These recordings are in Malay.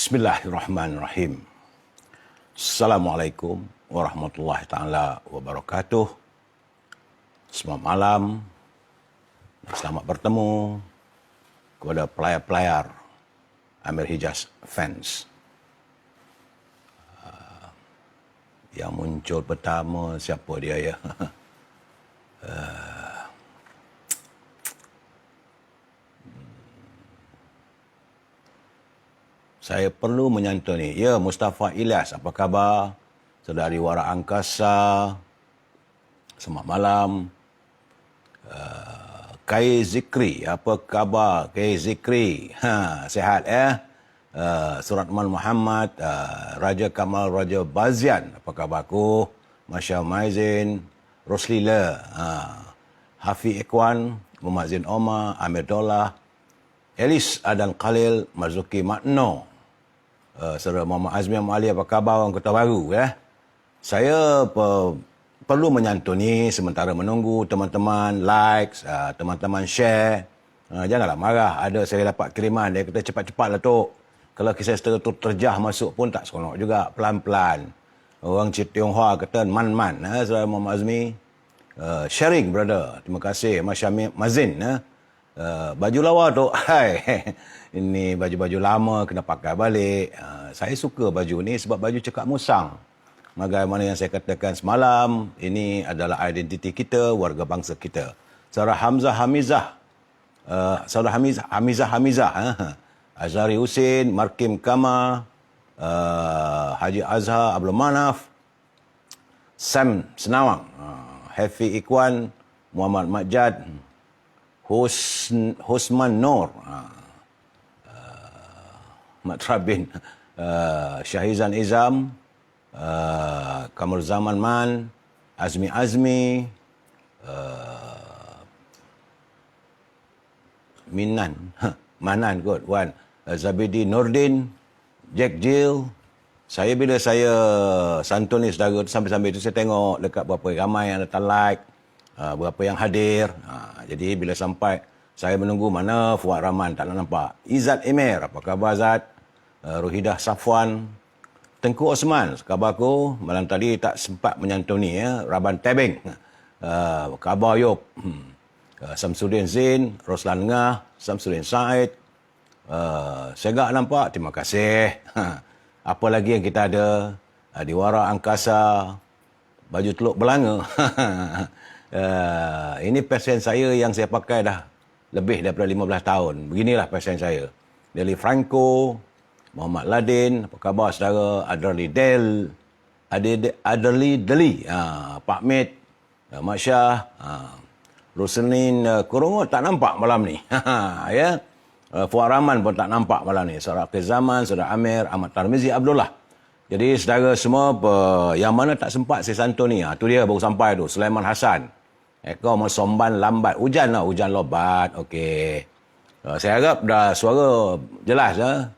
Bismillahirrahmanirrahim. Assalamualaikum warahmatullahi taala wabarakatuh. Selamat malam. Selamat bertemu kepada pelayar-pelayar Amir Hijaz fans. Yang muncul pertama siapa dia ya? Saya perlu menyantuni. Ya, Mustafa Ilyas, apa khabar? Saudari Wara Angkasa, selamat malam. Kai Zikri, apa khabar Kai Zikri? Sihat ya? Suratman Muhammad, Raja Kamal Raja Bazian, apa khabarku? Masya Maizin, Roslila, Hafiz Ikhwan, Muhammad Zain Omar, Amir Dollah, Elis Adan Khalil, Marzuki Makno, Saudara Muhammad Azmi Ali, apa khabar orang Kota Baru ya? Saya perlu menyantuni sementara menunggu teman-teman like, teman-teman share. Janganlah marah, ada saya dapat kiriman, dia kata cepat-cepatlah Tok. Kalau kisah setelah tu terjah masuk pun tak seronok juga, pelan-pelan. Orang Tionghoa kata man-man, Saudara Muhammad Azmi. Sharing brother, terima kasih Mas Syamil Mazin. Baju lawa tu, hai, ini baju-baju lama kena pakai balik. Saya suka baju ni sebab baju cekak musang. Bagaimana yang saya katakan semalam, ini adalah identiti kita, warga bangsa kita. Saudara Hamzah Hamizah, Saudara Hamizah, Azhari Husin, Markim Kama, Haji Azhar Abdul Manaf, Sam Senawang, Hafiz Ikhwan, Muhammad Majad, Husman Nur, Matrabin, Syahizan Izam, Kamur Zaman Man, Azmi, Manan kot, Wan, Zabidi Nordin, Jack Jill. Bila saya santuni saudara sambil-sambil itu saya tengok dekat berapa ramai yang datang like, berapa yang hadir. Jadi bila sampai saya menunggu mana Fuad Rahman tak nak nampak. Izzat Emir, apa khabar Zat? Ruhidah Safwan, Tengku Osman, kabarku malam tadi tak sempat menyantuni ya. Raban Tebing, khabar Yop, Samsudin Zain, Roslan Ngah, Samsudin Said. Saya tak nampak, terima kasih. Apa lagi yang kita ada? Di Wara Angkasa, baju Teluk Belanga. Ini pesen saya yang saya pakai dah lebih daripada 15 tahun. Beginilah pesen saya. Deli Franco, Muhammad Ladin, apa khabar saudara? Adderley Deli, Pak Mit, Mak Syah, Roselin Kurungut tak nampak malam ni. Ya. Fuad Rahman pun tak nampak malam ni. Saudara Akhir Zaman, Saudara Amir, Ahmad Tarmizi Abdullah. Jadi saudara semua yang mana tak sempat saya santuni, tu dia baru sampai tu, Sulaiman Hassan. Kau Somban lambat. Hujan lobat. Okey. Saya harap dah suara jelas ya.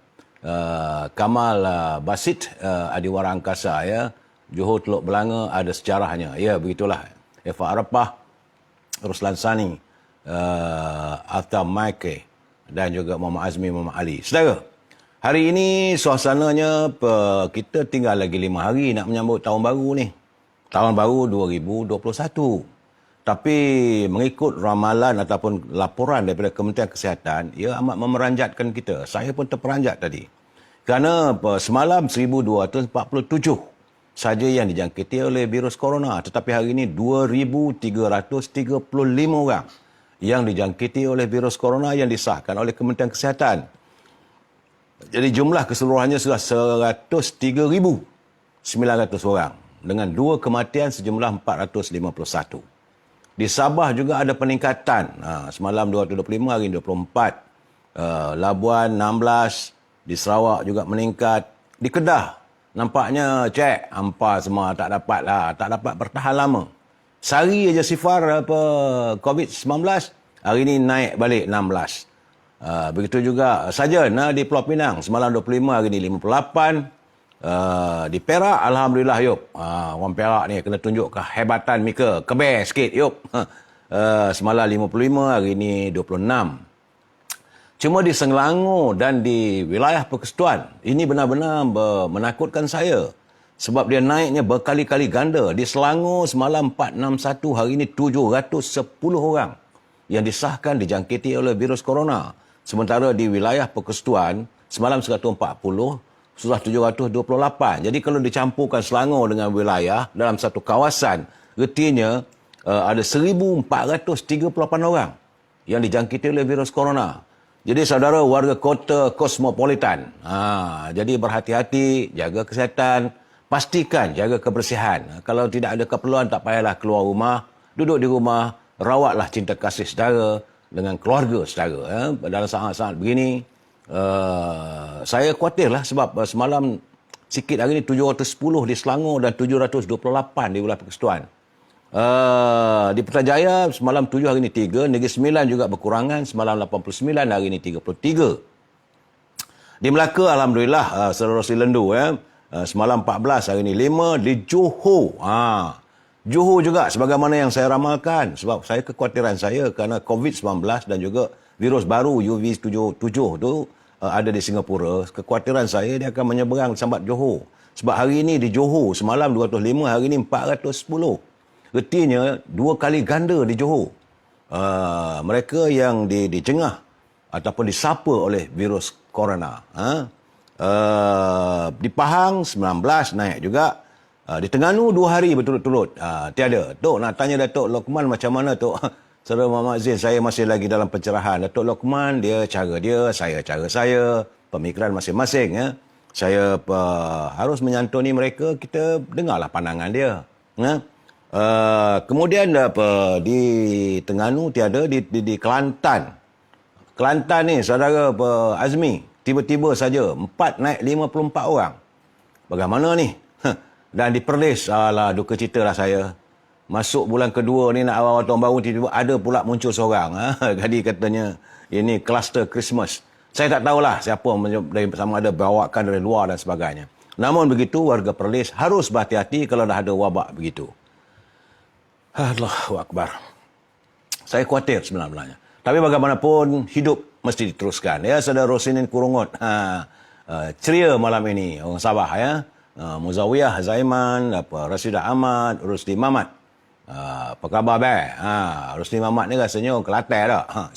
Kamal Basit, Adiwara Angkasa ya. Johor Teluk Belanga ada sejarahnya. Ya, begitulah. Eva Arapah, Ruslan Sani, Alta Maike dan juga Muhammad Azmi Muhammad Ali. Saudara, hari ini suasananya kita tinggal lagi 5 hari nak menyambut tahun baru ni. Tahun baru 2021. Tapi mengikut ramalan ataupun laporan daripada Kementerian Kesihatan, ia amat memeranjatkan kita. Saya pun terperanjat tadi. Kerana semalam 1247 saja yang dijangkiti oleh virus corona. Tetapi hari ini 2335 orang yang dijangkiti oleh virus corona yang disahkan oleh Kementerian Kesihatan. Jadi jumlah keseluruhannya sudah 103,900 orang. Dengan 2 kematian sejumlah 451. Di Sabah juga ada peningkatan. Semalam 225, hari 24. Labuan 16. Di Sarawak juga meningkat. Di Kedah nampaknya cek hampa semua tak dapat bertahan lama. Sehari aja sifar COVID-19, hari ini naik balik 16. Begitu juga Sajen di Pulau Pinang, semalam 25, hari ini 58. Di Perak, Alhamdulillah Yop. Orang Perak ni kena tunjuk kehebatan mereka. Keber sikit Yop. Semalam 55, hari ini 26. Cuma di Selangor dan di wilayah Persekutuan, ini benar-benar menakutkan saya. Sebab dia naiknya berkali-kali ganda. Di Selangor semalam 461, hari ini 710 orang yang disahkan dijangkiti oleh virus corona. Sementara di wilayah Persekutuan, semalam 140, sudah 728. Jadi kalau dicampurkan Selangor dengan wilayah dalam satu kawasan, artinya ada 1,438 orang yang dijangkiti oleh virus corona. Jadi saudara warga kota kosmopolitan, jadi berhati-hati, jaga kesihatan, pastikan jaga kebersihan. Kalau tidak ada keperluan tak payahlah keluar rumah, duduk di rumah, rawatlah cinta kasih saudara dengan keluarga saudara. Dalam saat-saat begini, saya khawatirlah sebab semalam sikit hari ini 710 di Selangor dan 728 di wilayah Persekutuan. Di Putrajaya semalam 7, hari ini 3. Negeri Sembilan juga berkurangan, semalam 89, hari ini 33. Di Melaka alhamdulillah saudara Silendu semalam 14, hari ini 5. Di Johor, Johor juga sebagaimana yang saya ramalkan, sebab saya kekhawatiran saya kerana COVID-19 dan juga virus baru UV77 tu ada di Singapura. Kekhawatiran saya dia akan menyeberang sambat Johor. Sebab hari ini di Johor semalam 205, hari ini 410. Artinya 2 kali ganda di Johor. Mereka yang dicengah ataupun disapa oleh virus corona. Di Pahang 19 naik juga. Di Terengganu 2 hari berturut-turut. Tiada. Tok nak tanya Datuk Lokman macam mana Tok? Saudara Muhammad Zain, saya masih lagi dalam pencerahan. Datuk Lokman, dia cara dia, saya cara saya. Pemikiran masing-masing. Saya harus menyantuni mereka, kita dengarlah pandangan dia. Kemudian di Terengganu tiada, di Kelantan. Kelantan ni saudara Azmi, tiba-tiba saja 4 naik 54 orang. Bagaimana ni? Dan di Perlis, alah duka cita lah saya. Masuk bulan kedua ni nak awal tahun baru, tiba-tiba ada pula muncul seorang. Jadi katanya ini kluster Christmas. Saya tak tahulah siapa sama ada bawakan dari luar dan sebagainya. Namun begitu warga Perlis harus berhati-hati kalau dah ada wabak begitu. Allahu Akbar. Saya khawatir sebenarnya. Tapi bagaimanapun, hidup mesti diteruskan. Ya, saudara Rosinin Kurungut. Ceria malam ini. Orang Sabah, ya. Muzawiyah Zaiman, Rasidah Ahmad, Rusdi Mamat. Apa khabar, Bay? Rusdi Mamat ni rasanya orang Kelantan dah.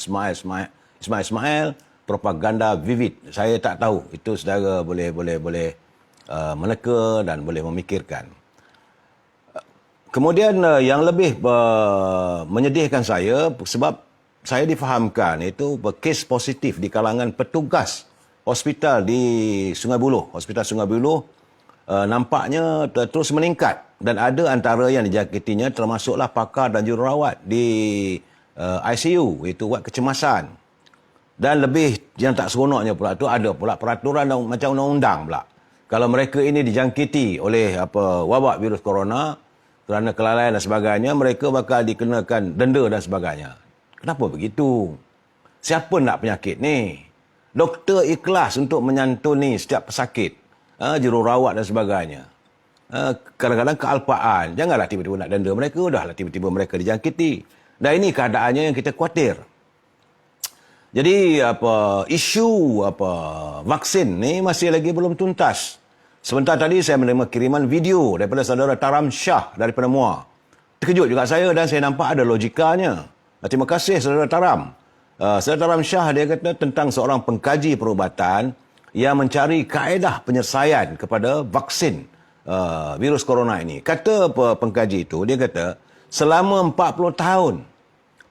Ismail, propaganda vivid. Saya tak tahu. Itu saudara boleh meneka dan boleh memikirkan. Kemudian yang lebih menyedihkan saya sebab saya difahamkan itu kes positif di kalangan petugas hospital di Sungai Buloh. Hospital Sungai Buloh nampaknya terus meningkat dan ada antara yang dijangkitinya termasuklah pakar dan jururawat di ICU, itu wad kecemasan. Dan lebih yang tak seronoknya pula tu ada pula peraturan macam undang-undang pula. Kalau mereka ini dijangkiti oleh wabak virus corona kerana kelalaian dan sebagainya, mereka bakal dikenakan denda dan sebagainya. Kenapa begitu? Siapa nak penyakit ni? Doktor ikhlas untuk menyantuni setiap pesakit, jururawat dan sebagainya. Kadang-kadang kealpaan. Janganlah tiba-tiba nak denda mereka, dahlah tiba-tiba mereka dijangkiti. Dan ini keadaannya yang kita khawatir. Jadi isu vaksin ni masih lagi belum tuntas. Sebentar tadi saya menerima kiriman video daripada saudara Taram Shah daripada Muar. Terkejut juga saya dan saya nampak ada logikanya. Terima kasih saudara Taram. Saudara Taram Shah dia kata tentang seorang pengkaji perubatan yang mencari kaedah penyelesaian kepada vaksin virus corona ini. Kata pengkaji itu, dia kata selama 40 tahun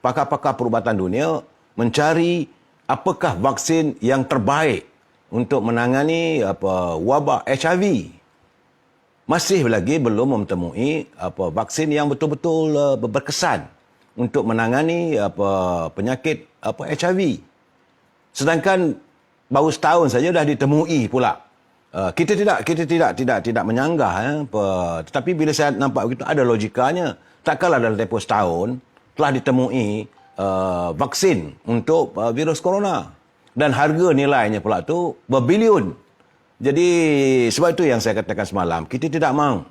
pakar-pakar perubatan dunia mencari apakah vaksin yang terbaik untuk menangani wabak HIV. Masih lagi belum menemui vaksin yang betul-betul berkesan untuk menangani penyakit HIV. Sedangkan baru setahun saja dah ditemui pula. Kita tidak menyanggah, tetapi bila saya nampak begitu ada logikanya. Takkanlah dalam tempoh setahun telah ditemui vaksin untuk virus corona. Dan harga nilainya pula tu berbilion. Jadi sebab itu yang saya katakan semalam, kita tidak mahu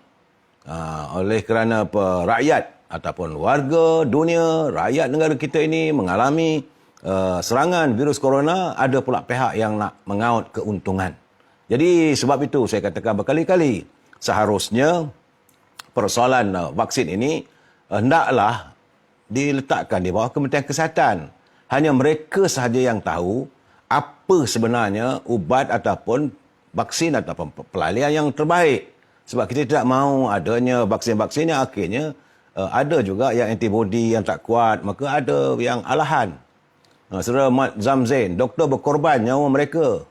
oleh kerana rakyat ataupun warga dunia, rakyat negara kita ini mengalami serangan virus corona, ada pula pihak yang nak mengaut keuntungan. Jadi sebab itu saya katakan berkali-kali, seharusnya persoalan vaksin ini hendaklah diletakkan di bawah Kementerian Kesihatan. Hanya mereka sahaja yang tahu apa sebenarnya ubat ataupun vaksin ataupun pelalian yang terbaik. Sebab kita tidak mahu adanya vaksin-vaksin yang akhirnya ada juga yang antibody yang tak kuat, maka ada yang alahan. Saudara Mat Zamzain, doktor berkorban nyawa mereka.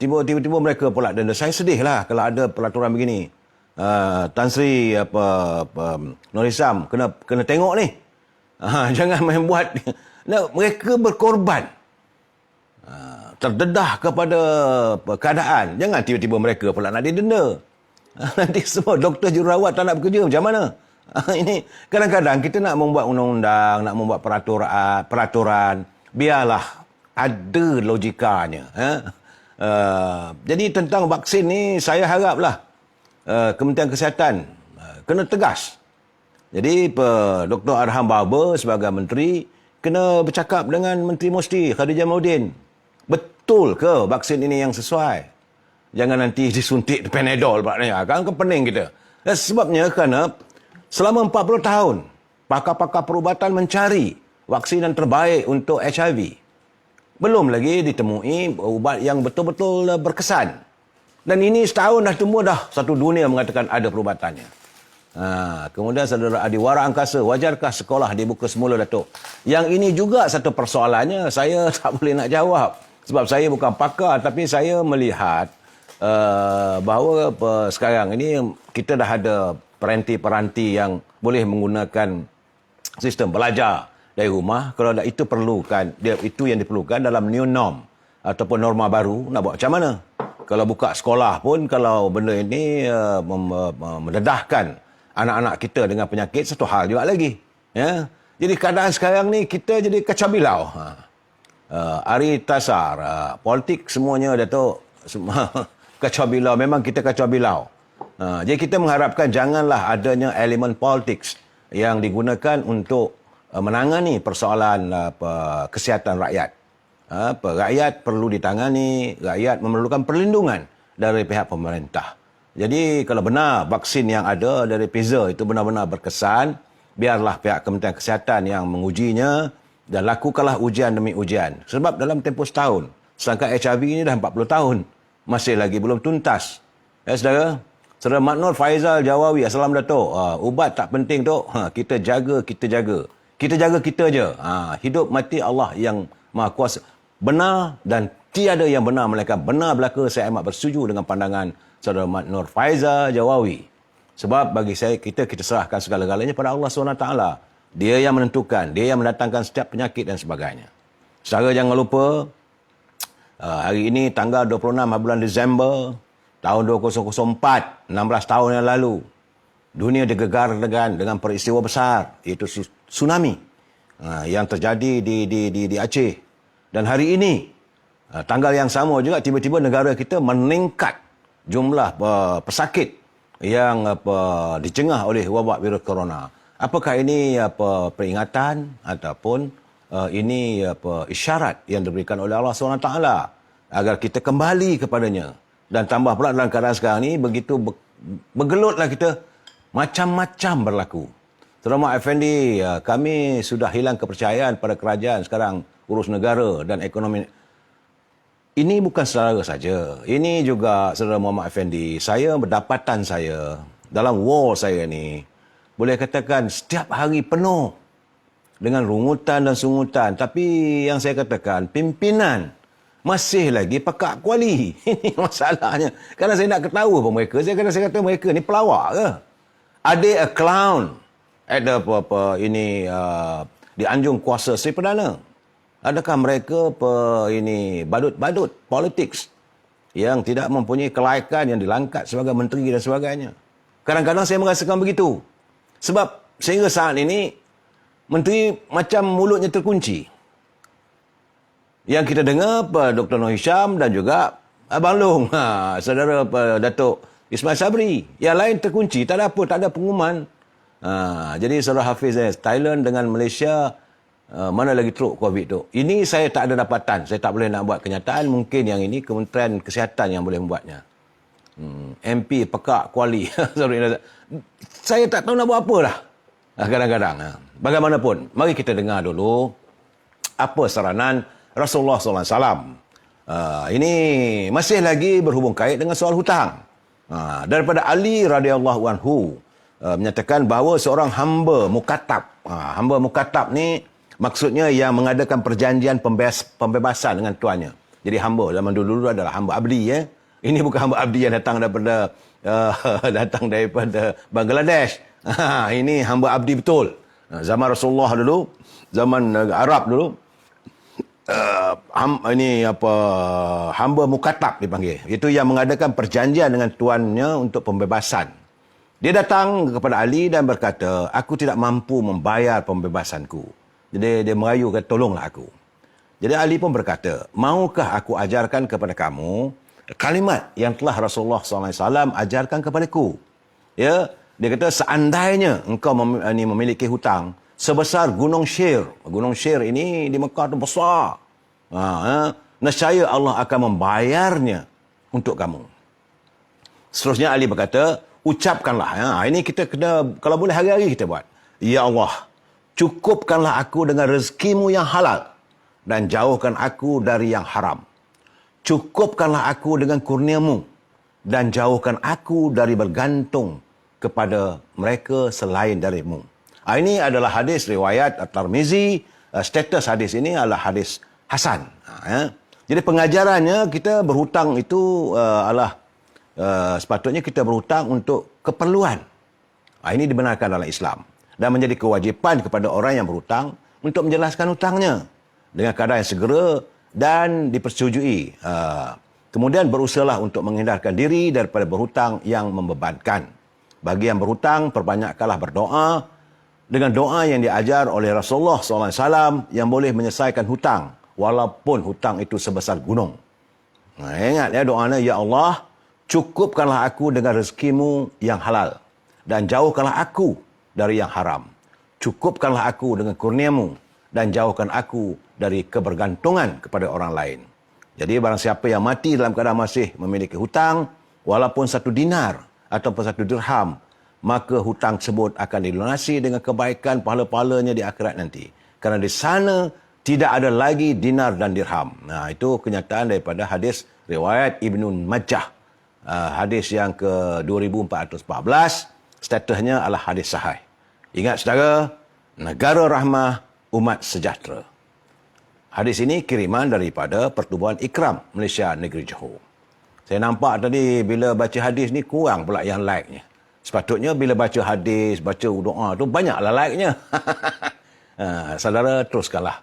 Tiba-tiba mereka pula denda. Saya sedihlah kalau ada peraturan begini. Tan Sri Nur Hisham kena tengok ni. Jangan main buat. Mereka berkorban. Terdedah kepada keadaan. Jangan tiba-tiba mereka pula nak didenda. Nanti semua doktor jururawat tak nak bekerja macam mana? Ini kadang-kadang kita nak membuat undang-undang, nak membuat peraturan, biarlah ada logikanya. Jadi tentang vaksin ni saya haraplah Kementerian Kesihatan kena tegas. Jadi Dr. Arham Barber sebagai menteri kena bercakap dengan Menteri Musti Khadijah Maudin. Betul ke vaksin ini yang sesuai? Jangan nanti disuntik Panadol kan pening kita. Dan sebabnya kerana selama 40 tahun pakar-pakar perubatan mencari vaksin yang terbaik untuk HIV. Belum lagi ditemui ubat yang betul-betul berkesan. Dan ini setahun dah tumbuh dah satu dunia mengatakan ada perubatannya. Kemudian saudara Adiwara Angkasa, wajarkah sekolah dibuka semula, Datuk? Yang ini juga satu persoalannya saya tak boleh nak jawab. Sebab saya bukan pakar, tapi saya melihat bahawa sekarang ini kita dah ada peranti-peranti yang boleh menggunakan sistem belajar dari rumah. Kalau itu perlukan, itu yang diperlukan dalam new norm ataupun norma baru, nak buat macam mana? Kalau buka sekolah pun, kalau benda ini mendedahkan anak-anak kita dengan penyakit, satu hal juga lagi. Ya? Jadi keadaan sekarang ni kita jadi kacau bilau. Ari Tasar, politik semuanya, Datuk, kacau bilau. Memang kita kacau bilau. Jadi kita mengharapkan janganlah adanya elemen politik yang digunakan untuk menangani persoalan kesihatan rakyat. Rakyat perlu ditangani, rakyat memerlukan perlindungan dari pihak pemerintah. Jadi kalau benar vaksin yang ada dari Pfizer itu benar-benar berkesan, biarlah pihak Kementerian Kesihatan yang mengujinya dan lakukanlah ujian demi ujian. Sebab dalam tempoh setahun, sedangkan HIV ini dah 40 tahun, masih lagi belum tuntas. Ya, saudara? Saudara Maknur Faizal Jawawi, Assalamualaikum, Datuk. Ubat tak penting, Tok. Kita jaga. Kita jaga kita je. Hidup mati Allah yang Maha Kuasa. Benar dan tiada yang benar melainkan benar belaka. Saya amat bersetuju dengan pandangan Saudara Maknur Faizal Jawawi. Sebab bagi saya, kita serahkan segala-galanya pada Allah SWT. Dia yang menentukan, dia yang mendatangkan setiap penyakit dan sebagainya. Saudara jangan lupa, hari ini tanggal 26 bulan Disember tahun 2004, 16 tahun yang lalu, dunia digegar dengan peristiwa besar, iaitu tsunami yang terjadi di Aceh. Dan hari ini, tanggal yang sama juga, tiba-tiba negara kita meningkat jumlah pesakit yang dicengah oleh wabak virus corona. Apakah ini peringatan ataupun ini isyarat yang diberikan oleh Allah SWT agar kita kembali kepadanya? Dan tambah pula dalam keadaan sekarang ni begitu bergelutlah kita, macam-macam berlaku. Saudara Mak Effendi, kami sudah hilang kepercayaan pada kerajaan sekarang urus negara dan ekonomi. Ini bukan saudara saja. Ini juga Saudara Muhammad Effendi, pendapatan saya dalam wall saya ni, boleh katakan setiap hari penuh dengan rungutan dan sungutan. Tapi yang saya katakan, pimpinan masih lagi pekak kuali. Ini masalahnya. Kerana saya nak ketawa pun mereka, saya kata mereka ni pelawak ke? Are they a clown at the di anjung kuasa Sri Perdana? Adakah mereka ini badut-badut politik yang tidak mempunyai kelaikan yang dilangkat sebagai menteri dan sebagainya? Kadang-kadang saya merasakan begitu. Sebab sehingga saat ini, menteri macam mulutnya terkunci. Yang kita dengar Dr. Nur Hisham dan juga Abang Long, saudara Datuk Ismail Sabri. Yang lain terkunci, tak ada apa, tak ada pengumuman. Jadi saudara Hafiz, Thailand dengan Malaysia mana lagi teruk COVID tu. Ini saya tak ada dapatan. Saya tak boleh nak buat kenyataan. Mungkin yang ini Kementerian Kesihatan yang boleh membuatnya. MP, Pekak, Kuali. Saya tak tahu nak buat apa dah. Kadang-kadang. Bagaimanapun, mari kita dengar dulu apa saranan Rasulullah SAW. Ini masih lagi berhubung kait dengan soal hutang. Daripada Ali radhiyallahu anhu menyatakan bahawa seorang hamba mukatab. Hamba mukatab ni maksudnya yang mengadakan perjanjian pembebasan dengan tuannya. Jadi hamba zaman dulu adalah hamba abdi. Ini bukan hamba abdi yang datang daripada Bangladesh. Ini hamba abdi betul. Zaman Rasulullah dulu, zaman Arab dulu, hamba mukatab dipanggil. Itu yang mengadakan perjanjian dengan tuannya untuk pembebasan. Dia datang kepada Ali dan berkata, aku tidak mampu membayar pembebasanku. Jadi dia merayu, kata, tolonglah aku. Jadi Ali pun berkata, maukah aku ajarkan kepada kamu kalimat yang telah Rasulullah SAW ajarkan kepadaku? Ya, dia kata, seandainya engkau memiliki hutang sebesar Gunung Syir. Gunung Syir ini di Mekah itu besar. Nescaya Allah akan membayarnya untuk kamu. Seterusnya Ali berkata, ucapkanlah. Ini kita kena, kalau boleh hari-hari kita buat. Ya Allah, cukupkanlah aku dengan rezekimu yang halal dan jauhkan aku dari yang haram. Cukupkanlah aku dengan kurniamu dan jauhkan aku dari bergantung kepada mereka selain darimu. Ini adalah hadis riwayat At-Tirmizi. Status hadis ini adalah hadis hasan. Jadi pengajarannya kita berhutang itu adalah sepatutnya kita berhutang untuk keperluan. Ini dibenarkan dalam Islam dan menjadi kewajipan kepada orang yang berhutang untuk menjelaskan hutangnya dengan keadaan yang segera dan dipersetujui. Kemudian berusahalah untuk menghindarkan diri daripada berhutang yang membebankan. Bagi yang berhutang, perbanyakkanlah berdoa dengan doa yang diajar oleh Rasulullah SAW yang boleh menyelesaikan hutang walaupun hutang itu sebesar gunung. Ingat ya doanya, ya Allah, cukupkanlah aku dengan rezekimu yang halal dan jauhkanlah aku dari yang haram. Cukupkanlah aku dengan kurniamu dan jauhkan aku dari kebergantungan kepada orang lain. Jadi barang siapa yang mati dalam keadaan masih memiliki hutang, walaupun 1 dinar ataupun 1 dirham, maka hutang tersebut akan dilunasi dengan kebaikan pahala-pahalanya di akhirat nanti. Kerana di sana tidak ada lagi dinar dan dirham. Itu kenyataan daripada hadis riwayat Ibnu Majah. Hadis yang ke-2414, statusnya adalah hadis sahih. Ingat saudara, negara rahmah, umat sejahtera. Hadis ini kiriman daripada Pertubuhan Ikram Malaysia Negeri Johor. Saya nampak tadi bila baca hadis ni kurang pula yang like-nya. Sepatutnya bila baca hadis, baca doa tu banyaklah like-nya. Saudara teruskanlah.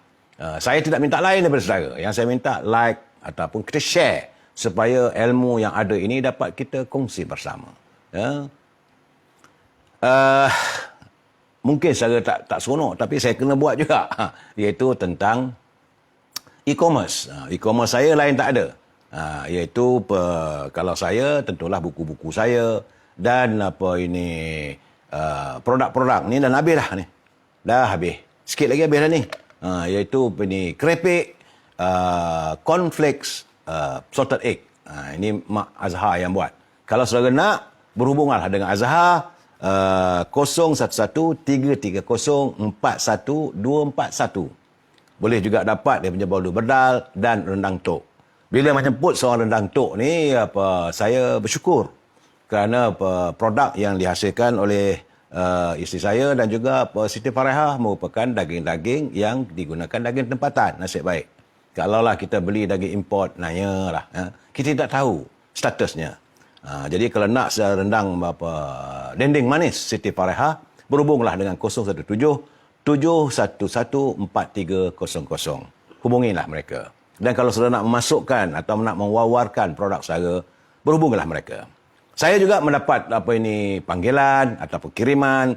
Saya tidak minta lain daripada saudara. Yang saya minta like ataupun kita share supaya ilmu yang ada ini dapat kita kongsi bersama. Mungkin saya tak seronok tapi saya kena buat juga. Iaitu tentang e-commerce. E-commerce saya lain tak ada. Iaitu kalau saya tentulah buku-buku saya dan produk-produk ni dah habis dah ni. Dah habis. Sikit lagi habis dah ni. Iaitu kerepek, cornflakes, salted egg. Ini Mak Azhar yang buat. Kalau saudara nak, berhubunglah dengan Azhar 011-330-41241. Boleh juga dapat dia punya bolu berdal dan rendang tok. Bila menyebut soal rendang tok ni, saya bersyukur kerana produk yang dihasilkan oleh isteri saya dan juga Siti Farehah merupakan daging-daging yang digunakan daging tempatan. Nasib baik. Kalaulah kita beli daging import, nanyalah. Kita tidak tahu statusnya. Jadi kalau nak rendang dendeng manis Siti Farehah, berhubunglah dengan 017-711-4300. Hubungilah mereka. Dan kalau saudara nak memasukkan atau nak mewawarkan produk saya, berhubunglah mereka. Saya juga mendapat panggilan ataupun kiriman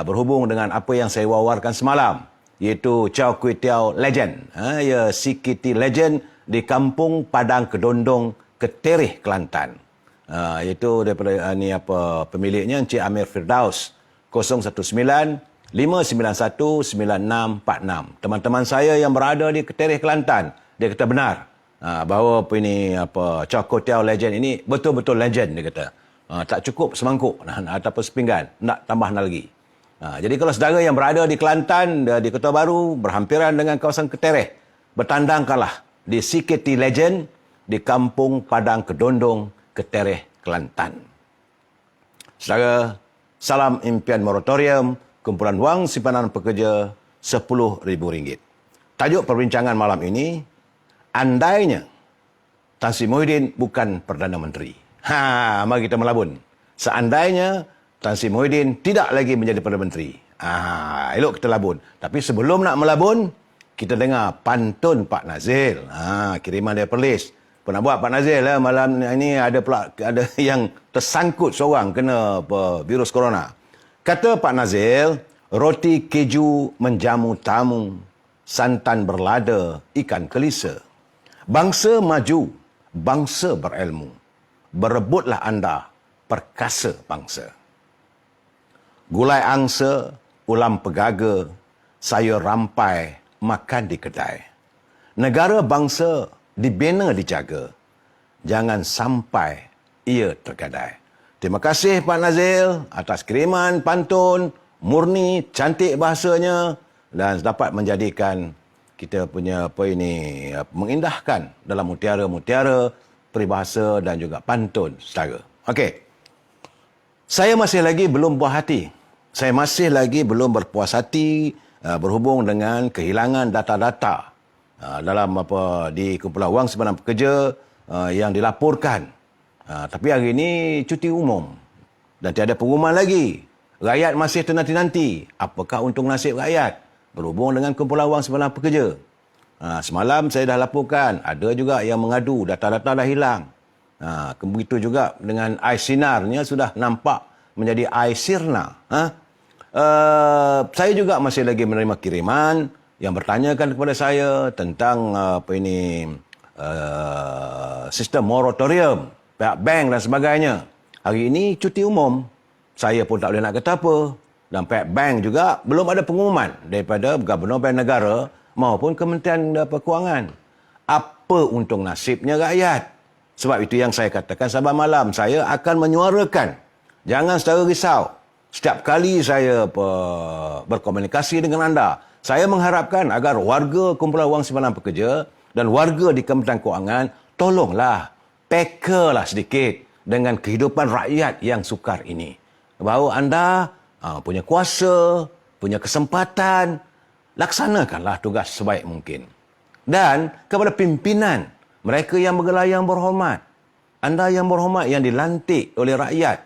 berhubung dengan apa yang saya wawarkan semalam, iaitu Chow Kuay Tiao Legend. CKT Legend di Kampung Padang Kedondong, Keterih, Kelantan. Iaitu daripada pemiliknya Encik Amir Firdaus, 019 5919646. Teman-teman saya yang berada di Ketereh, Kelantan, dia kata benar bahawa Char legend ini betul-betul legend, dia kata. Tak cukup semangkuk ataupun sepinggan, nak tambah lagi. Jadi kalau saudara yang berada di Kelantan, di Kota Baru, berhampiran dengan kawasan Ketereh, bertandangkanlah di CKT Legend di Kampung Padang Kedondong, Ketereh, Kelantan. Saudara, salam impian moratorium, kumpulan wang simpanan pekerja RM10,000. Tajuk perbincangan malam ini, andainya Tan Sri Muhyiddin bukan Perdana Menteri. Mari kita melabun. Seandainya Tan Sri Muhyiddin tidak lagi menjadi Perdana Menteri. Elok kita labun. Tapi sebelum nak melabun, kita dengar pantun Pak Nazil. Kiriman dari Perlis. Pernah buat Pak Nazil malam ini ada yang tersangkut seorang kena virus corona. Kata Pak Nazil, roti keju menjamu tamu, santan berlada, ikan kelisa. Bangsa maju, bangsa berilmu. Berebutlah anda, perkasa bangsa. Gulai angsa, ulam pegaga, sayur rampai, makan di kedai. Negara bangsa dibina dijaga. Jangan sampai ia tergadai. Terima kasih Pak Nazil atas kiriman pantun, murni, cantik bahasanya dan dapat menjadikan kita punya mengindahkan dalam mutiara-mutiara peribahasa dan juga pantun saudara. Okey. Saya masih lagi belum puas hati. Saya masih lagi belum berpuas hati berhubung dengan kehilangan data-data dalam di kumpulan wang simpanan pekerja yang dilaporkan. Tapi hari ini cuti umum dan tiada pengumuman lagi. Rakyat masih ternanti-nanti. Apakah untung nasib rakyat berhubung dengan kumpulan wang simpanan pekerja? Semalam saya dah laporkan, ada juga yang mengadu, data-data dah hilang. Begitu juga dengan iSinarnya sudah nampak menjadi iSirna. Saya juga masih lagi menerima kiriman yang bertanyakan kepada saya tentang sistem moratorium, pihak bank dan sebagainya. Hari ini cuti umum. Saya pun tak boleh nak kata apa. Dan pihak bank juga belum ada pengumuman daripada Gubernur Bank Negara maupun Kementerian Kewangan. Apa untung nasibnya rakyat? Sebab itu yang saya katakan sahabat malam, saya akan menyuarakan. Jangan saudara risau. Setiap kali saya berkomunikasi dengan anda, saya mengharapkan agar warga kumpulan wang simpanan pekerja dan warga di Kementerian Kewangan, tolonglah, pekalah sedikit dengan kehidupan rakyat yang sukar ini. Bahawa anda punya kuasa, punya kesempatan, laksanakanlah tugas sebaik mungkin. Dan kepada pimpinan, mereka yang bergelar yang berhormat, anda yang berhormat yang dilantik oleh rakyat,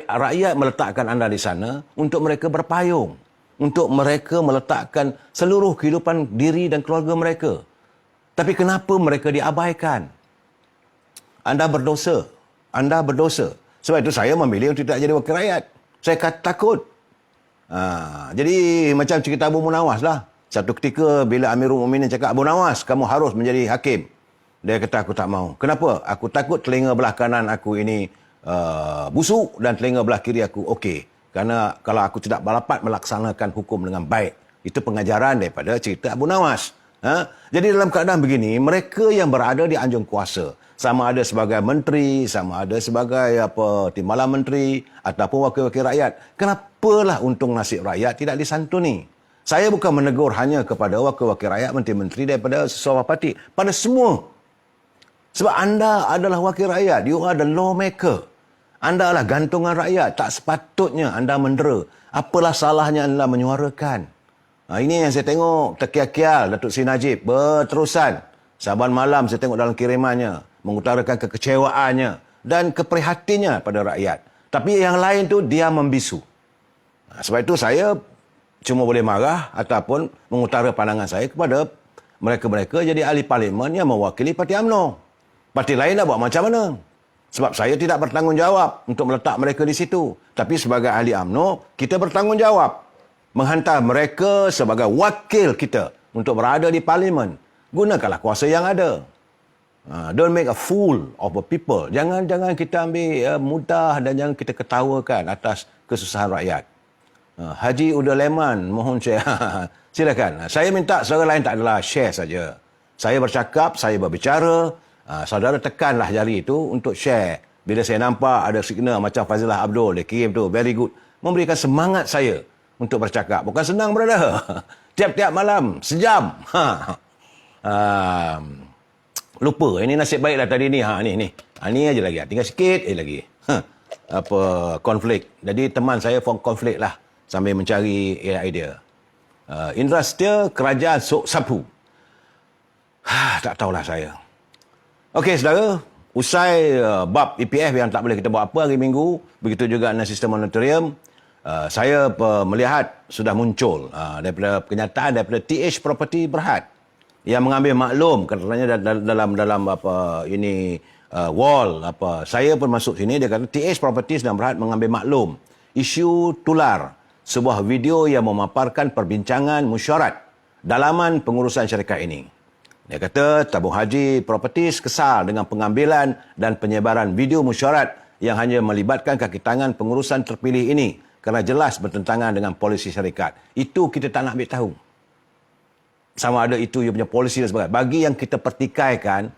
rakyat meletakkan anda di sana untuk mereka berpayung, untuk mereka meletakkan seluruh kehidupan diri dan keluarga mereka. Tapi kenapa mereka diabaikan? Anda berdosa. Anda berdosa. Sebab itu saya memilih untuk tidak jadi wakil rakyat. Saya takut. Jadi macam cerita Abu Munawas lah. Satu ketika bila Amirul Mukminin cakap, Abu Nawas, kamu harus menjadi hakim. Dia kata, aku tak mau. Kenapa? Aku takut telinga belah kanan aku ini busuk dan telinga belah kiri aku okey. Kerana kalau aku tidak dapat melaksanakan hukum dengan baik. Itu pengajaran daripada cerita Abu Nawas. Jadi dalam keadaan begini, mereka yang berada di anjung kuasa, sama ada sebagai menteri, sama ada sebagai timbalan menteri ataupun wakil-wakil rakyat, kenapalah untung nasib rakyat tidak disantuni? Saya bukan menegur hanya kepada wakil-wakil rakyat, menteri-menteri daripada sesuatu parti, pada semua. Sebab anda adalah wakil rakyat, you are the lawmaker. Anda adalah gantungan rakyat, tak sepatutnya anda mendera. Apalah salahnya anda menyuarakan? Ini yang saya tengok terkial-kial Datuk Seri Najib berterusan. Saban malam saya tengok dalam kirimannya, mengutarakan kekecewaannya dan keprihatinnya pada rakyat. Tapi yang lain tu dia membisu. Sebab itu saya cuma boleh marah ataupun mengutara pandangan saya kepada mereka-mereka jadi ahli parlimen yang mewakili Parti UMNO. Parti lain nak buat macam mana? Sebab saya tidak bertanggungjawab untuk meletak mereka di situ. Tapi sebagai ahli UMNO, kita bertanggungjawab menghantar mereka sebagai wakil kita untuk berada di parlimen. Gunakanlah kuasa yang ada. Don't make a fool of the people. Jangan kita ambil mudah dan jangan kita ketawakan atas kesusahan rakyat. Haji Uda Leman, mohon share. Silakan. Saya minta saudara lain tak adalah share saja. Saya bercakap, saya berbicara, saudara tekanlah jari itu untuk share. Bila saya nampak ada signal macam Fazilah Abdul, dia kirim tu, very good. Memberikan semangat saya untuk bercakap. Bukan senang, brother. Tiap-tiap malam, sejam. Lupa, ini nasib baiklah tadi ni. Ni aja lagi. Tinggal sikit lagi. Konflik. Jadi teman saya form konflik lah. Sambil mencari idea. Indra Setia, Kerajaan Sok Sapu. Tak tahulah saya. Okey, saudara. Usai bab EPF yang tak boleh kita buat apa hari Minggu, begitu juga dengan sistem moratorium, saya melihat sudah muncul daripada kenyataan daripada TH Property Berhad yang mengambil maklum katanya dalam wall saya pun masuk sini, dia kata TH Property dan Berhad mengambil maklum isu tular sebuah video yang memaparkan perbincangan mesyuarat dalaman pengurusan syarikat ini. Dia kata tabung haji properties kesal dengan pengambilan dan penyebaran video mesyuarat yang hanya melibatkan kaki tangan pengurusan terpilih ini kerana jelas bertentangan dengan polisi syarikat. Itu kita tak nak ambil tahu. Sama ada itu you punya polisi dan sebagainya. Bagi yang kita pertikaikan,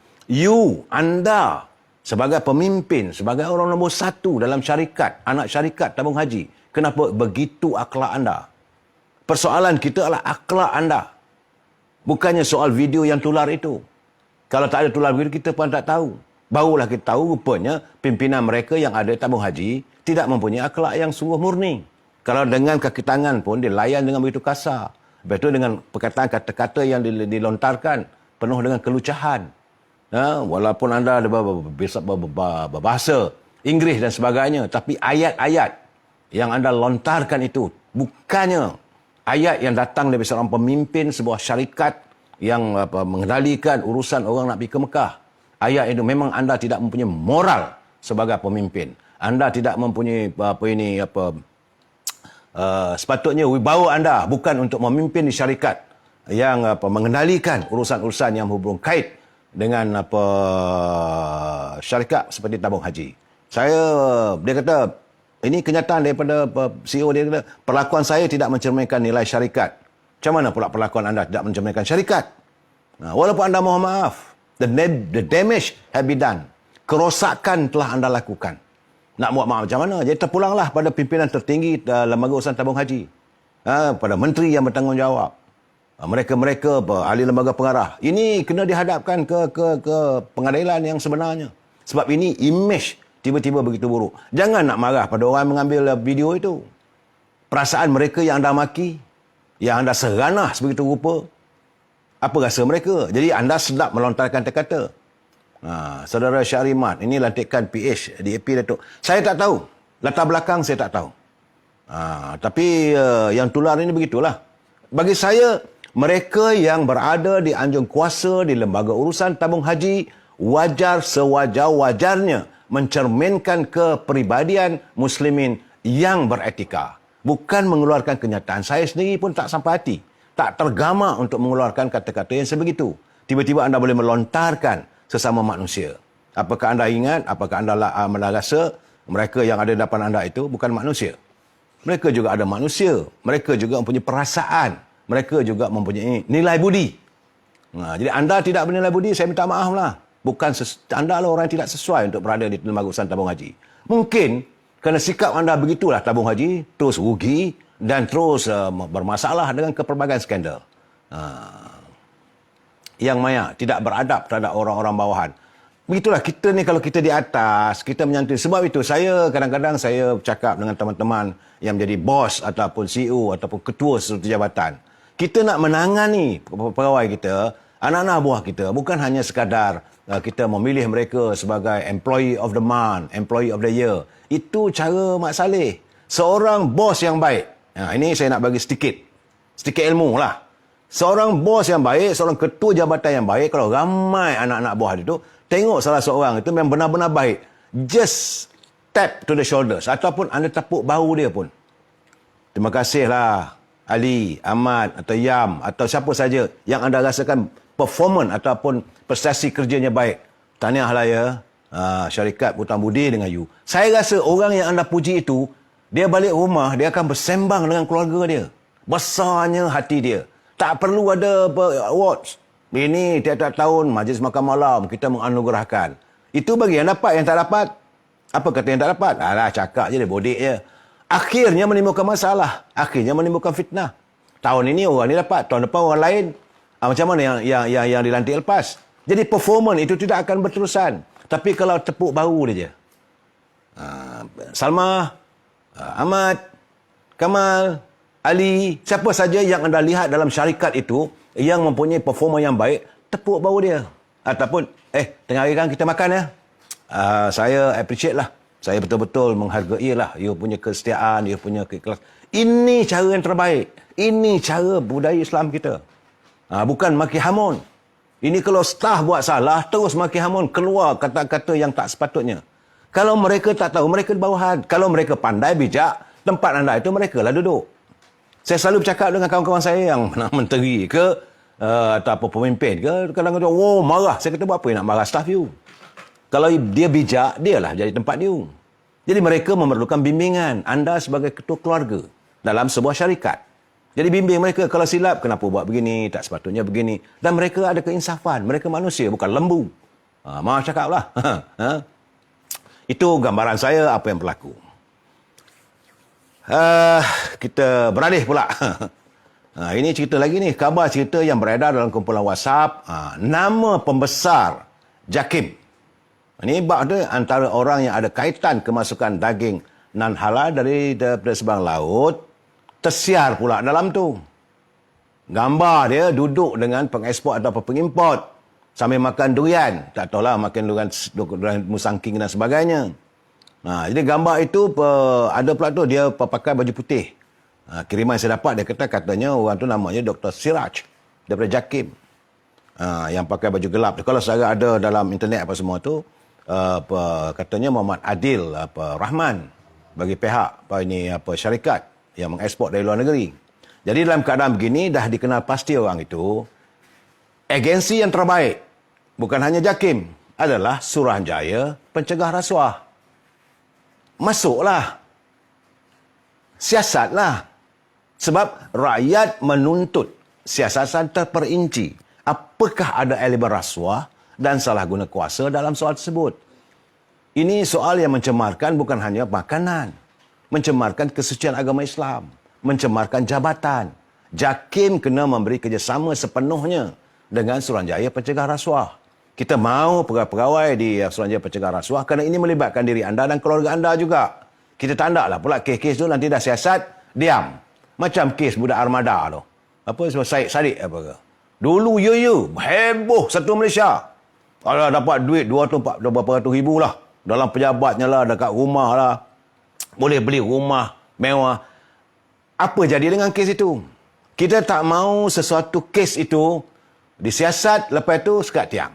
anda sebagai pemimpin, sebagai orang nombor satu dalam syarikat, anak syarikat tabung haji, kenapa begitu akhlak anda? Persoalan kita adalah akhlak anda. Bukannya soal video yang tular itu. Kalau tak ada tular video, kita pun tak tahu. Barulah kita tahu rupanya pimpinan mereka yang ada tabung haji tidak mempunyai akhlak yang sungguh murni. Kalau dengan kaki tangan pun dilayan dengan begitu kasar. Lepas itu dengan perkataan kata-kata yang dilontarkan penuh dengan kelucahan. Walaupun anda ada berbahasa Inggeris dan sebagainya, tapi ayat-ayat yang anda lontarkan itu bukannya ayat yang datang dari seorang pemimpin sebuah syarikat yang mengendalikan urusan orang nak pergi ke Mekah. Ayat itu memang anda tidak mempunyai moral sebagai pemimpin. Anda tidak mempunyai sepatutnya wibawa anda bukan untuk memimpin di syarikat yang mengendalikan urusan-urusan yang berhubung kait dengan syarikat seperti tabung haji. Dia kata ini kenyataan daripada CEO dia kata, perlakuan saya tidak mencerminkan nilai syarikat. Macam mana pula perlakuan anda tidak mencerminkan syarikat? Walaupun anda mohon maaf, the damage have been done. Kerosakan telah anda lakukan. Nak buat maaf macam mana? Jadi terpulanglah pada pimpinan tertinggi lembaga urusan tabung haji. Pada menteri yang bertanggungjawab. Mereka-mereka ahli lembaga pengarah. Ini kena dihadapkan ke pengadilan yang sebenarnya. Sebab ini image tiba-tiba begitu buruk. Jangan nak marah pada orang mengambil video itu. Perasaan mereka yang anda maki, yang anda seranah sebegitu rupa, apa rasa mereka? Jadi anda sedap melontarkan kata-kata. Saudara Syahrimat, ini lantikan PH di AP Datuk. Saya tak tahu. Latar belakang saya tak tahu. Tapi yang tular ini begitulah. Bagi saya, mereka yang berada di anjung kuasa di lembaga urusan tabung haji, wajar sewajar-wajarnya mencerminkan kepribadian muslimin yang beretika. Bukan mengeluarkan kenyataan. Saya sendiri pun tak sampai hati. Tak tergama untuk mengeluarkan kata-kata yang sebegitu. Tiba-tiba anda boleh melontarkan sesama manusia. Apakah anda ingat, apakah anda rasa mereka yang ada di depan anda itu bukan manusia? Mereka juga ada manusia. Mereka juga mempunyai perasaan. Mereka juga mempunyai nilai budi. Jadi anda tidak bernilai budi, saya minta maaf lah. Bukan anda lah orang yang tidak sesuai untuk berada di lembaga urusan tabung haji. Mungkin kerana sikap anda begitulah tabung haji terus rugi dan terus bermasalah dengan kepelbagaian skandal. Yang maya tidak beradab terhadap orang-orang bawahan. Begitulah kita ni, kalau kita di atas, kita menyantui. Sebab itu saya kadang-kadang saya bercakap dengan teman-teman yang menjadi bos ataupun CEO ataupun ketua sesuatu jabatan. Kita nak menangani pegawai kita, anak-anak buah kita, bukan hanya sekadar kita memilih mereka sebagai employee of the month, employee of the year. Itu cara Mak Saleh. Seorang bos yang baik. Ini saya nak bagi sedikit ilmu lah. Seorang bos yang baik, seorang ketua jabatan yang baik, kalau ramai anak-anak buah itu, tengok salah seorang itu yang benar-benar baik, just tap to the shoulders ataupun anda tepuk bahu dia pun. Terima kasihlah Ali, Ahmad atau Yam atau siapa saja yang anda rasakan performance ataupun prestasi kerjanya baik. Tahniahlah ya, syarikat hutang budi dengan you. Saya rasa orang yang anda puji itu Dia balik rumah, dia akan bersembang dengan keluarga dia. Besarnya hati dia. Tak perlu ada awards. Ini tiap-tiap tahun majlis makan malam kita menganugerahkan. Itu bagi yang dapat, yang tak dapat. Apa kata yang tak dapat? Alah, cakap je dia, bodek je. Akhirnya menimbulkan masalah. Akhirnya menimbulkan fitnah. Tahun ini orang ni dapat, tahun depan orang lain. Macam mana yang dilantik lepas? Jadi performance itu tidak akan berterusan. Tapi kalau tepuk bahu dia je. Salma, Ahmad, Kamal, Ali, siapa saja yang anda lihat dalam syarikat itu yang mempunyai performa yang baik, tepuk bahu dia. Ataupun, tengah hari kan kita makan ya. Saya appreciate lah. Saya betul-betul menghargai lah you punya kesetiaan, you punya keikhlasan. Ini cara yang terbaik. Ini cara budaya Islam kita. Bukan maki hamun. Ini kalau staff buat salah, terus maki hamun, keluar kata-kata yang tak sepatutnya. Kalau mereka tak tahu, mereka di bawahan. Kalau mereka pandai, bijak, tempat anda itu mereka lah duduk. Saya selalu bercakap dengan kawan-kawan saya yang menteri ke, atau pemimpin ke, kadang-kadang, marah. Saya kata, buat apa nak marah staff you? Kalau dia bijak, dialah jadi tempat dia. Jadi mereka memerlukan bimbingan anda sebagai ketua keluarga dalam sebuah syarikat. Jadi bimbing mereka, kalau silap, kenapa buat begini, tak sepatutnya begini. Dan mereka ada keinsafan, mereka manusia, bukan lembu. Maaf cakaplah. Itu gambaran saya apa yang berlaku. Kita beralih pula. Ini cerita lagi ni, khabar cerita yang beredar dalam kumpulan WhatsApp. Nama pembesar JAKIM. Ini bab dia antara orang yang ada kaitan kemasukan daging non halal daripada seberang laut, tersiar pula dalam tu. Gambar dia duduk dengan pengeksport atau pengimport sambil makan durian. Tak tahulah makan durian musangking dan sebagainya. Jadi gambar itu ada pula tu dia pakai baju putih. Kiriman saya dapat dia katanya orang tu namanya Dr. Siraj daripada JAKIM. Yang pakai baju gelap. Kalau saya ada dalam internet apa semua tu, katanya Muhammad Adil Rahman bagi pihak syarikat yang mengeksport dari luar negeri. Jadi dalam keadaan begini dah dikenal pasti orang itu. Agensi yang terbaik bukan hanya JAKIM adalah Suruhanjaya Pencegah Rasuah. Masuklah. Siasatlah. Sebab rakyat menuntut siasatan terperinci. Apakah ada elemen rasuah dan salah guna kuasa dalam soal tersebut? Ini soal yang mencemarkan bukan hanya makanan. Mencemarkan kesucian agama Islam. Mencemarkan jabatan. JAKIM kena memberi kerjasama sepenuhnya dengan Suruhanjaya Pencegah Rasuah. Kita mahu pegawai-pegawai di Suruhanjaya Pencegah Rasuah kerana ini melibatkan diri anda dan keluarga anda juga. Kita tak nak lah pula kes-kes tu nanti dah siasat, diam. Macam kes budak armada tu. Apa Syed Saddiq apa ke? Dulu heboh satu Malaysia. Kalau dapat duit 200 berapa ratus ribu lah. Dalam pejabatnya lah, dekat rumah lah. Boleh beli rumah mewah. Apa jadi dengan kes itu? Kita tak mahu sesuatu kes itu disiasat, lepas itu sekat tiang.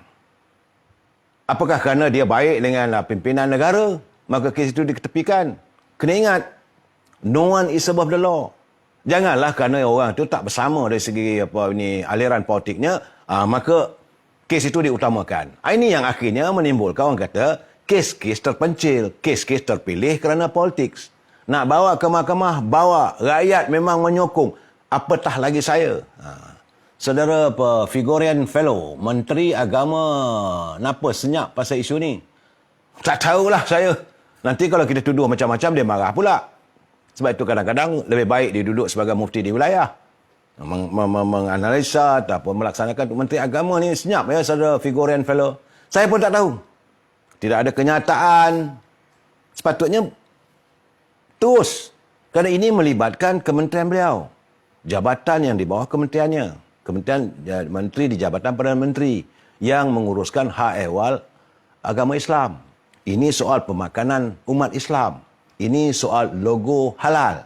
Apakah kerana dia baik dengan pimpinan negara, maka kes itu diketepikan? Kena ingat, no one is above the law. Janganlah kerana orang itu tak bersama dari segi aliran politiknya, maka kes itu diutamakan. Ini yang akhirnya menimbulkan orang kata kes-kes terpencil, kes-kes terpilih kerana politik. Nak bawa ke mahkamah, bawa. Rakyat memang menyokong. Apatah lagi saya. Saudara Figurian Fellow, Menteri Agama, kenapa senyap pasal isu ni? Tak tahulah saya. Nanti kalau kita tuduh macam-macam, dia marah pula. Sebab itu kadang-kadang lebih baik dia duduk sebagai mufti di wilayah. Menganalisa ataupun melaksanakan Menteri Agama ni senyap ya, saudara Figurian Fellow. Saya pun tak tahu. Tidak ada kenyataan. Sepatutnya terus. Kerana ini melibatkan kementerian beliau. Jabatan yang di bawah kementeriannya. Kementerian Menteri di Jabatan Perdana Menteri yang menguruskan hak ehwal agama Islam. Ini soal pemakanan umat Islam. Ini soal logo halal.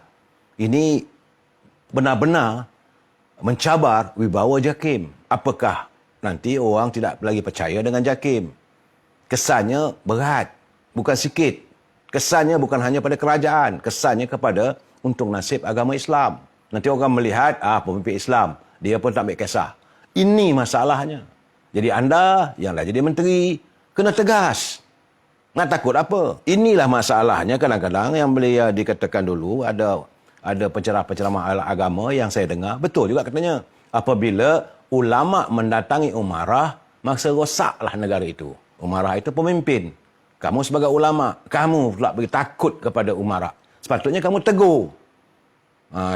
Ini benar-benar mencabar wibawa JAKIM. Apakah nanti orang tidak lagi percaya dengan JAKIM? Kesannya berat, bukan sikit. Kesannya bukan hanya pada kerajaan, kesannya kepada untung nasib agama Islam. Nanti orang melihat, pemimpin Islam, dia pun tak ambil kisah. Ini masalahnya. Jadi anda yang dah jadi menteri, kena tegas. Nak takut apa? Inilah masalahnya kadang-kadang yang boleh dikatakan dulu ada penceramah-penceramah agama yang saya dengar. Betul juga katanya. Apabila ulama mendatangi umarah, maka rosaklah negara itu. Umarah itu pemimpin. Kamu sebagai ulama, kamu pula beri takut kepada umarah. Sepatutnya kamu tegur.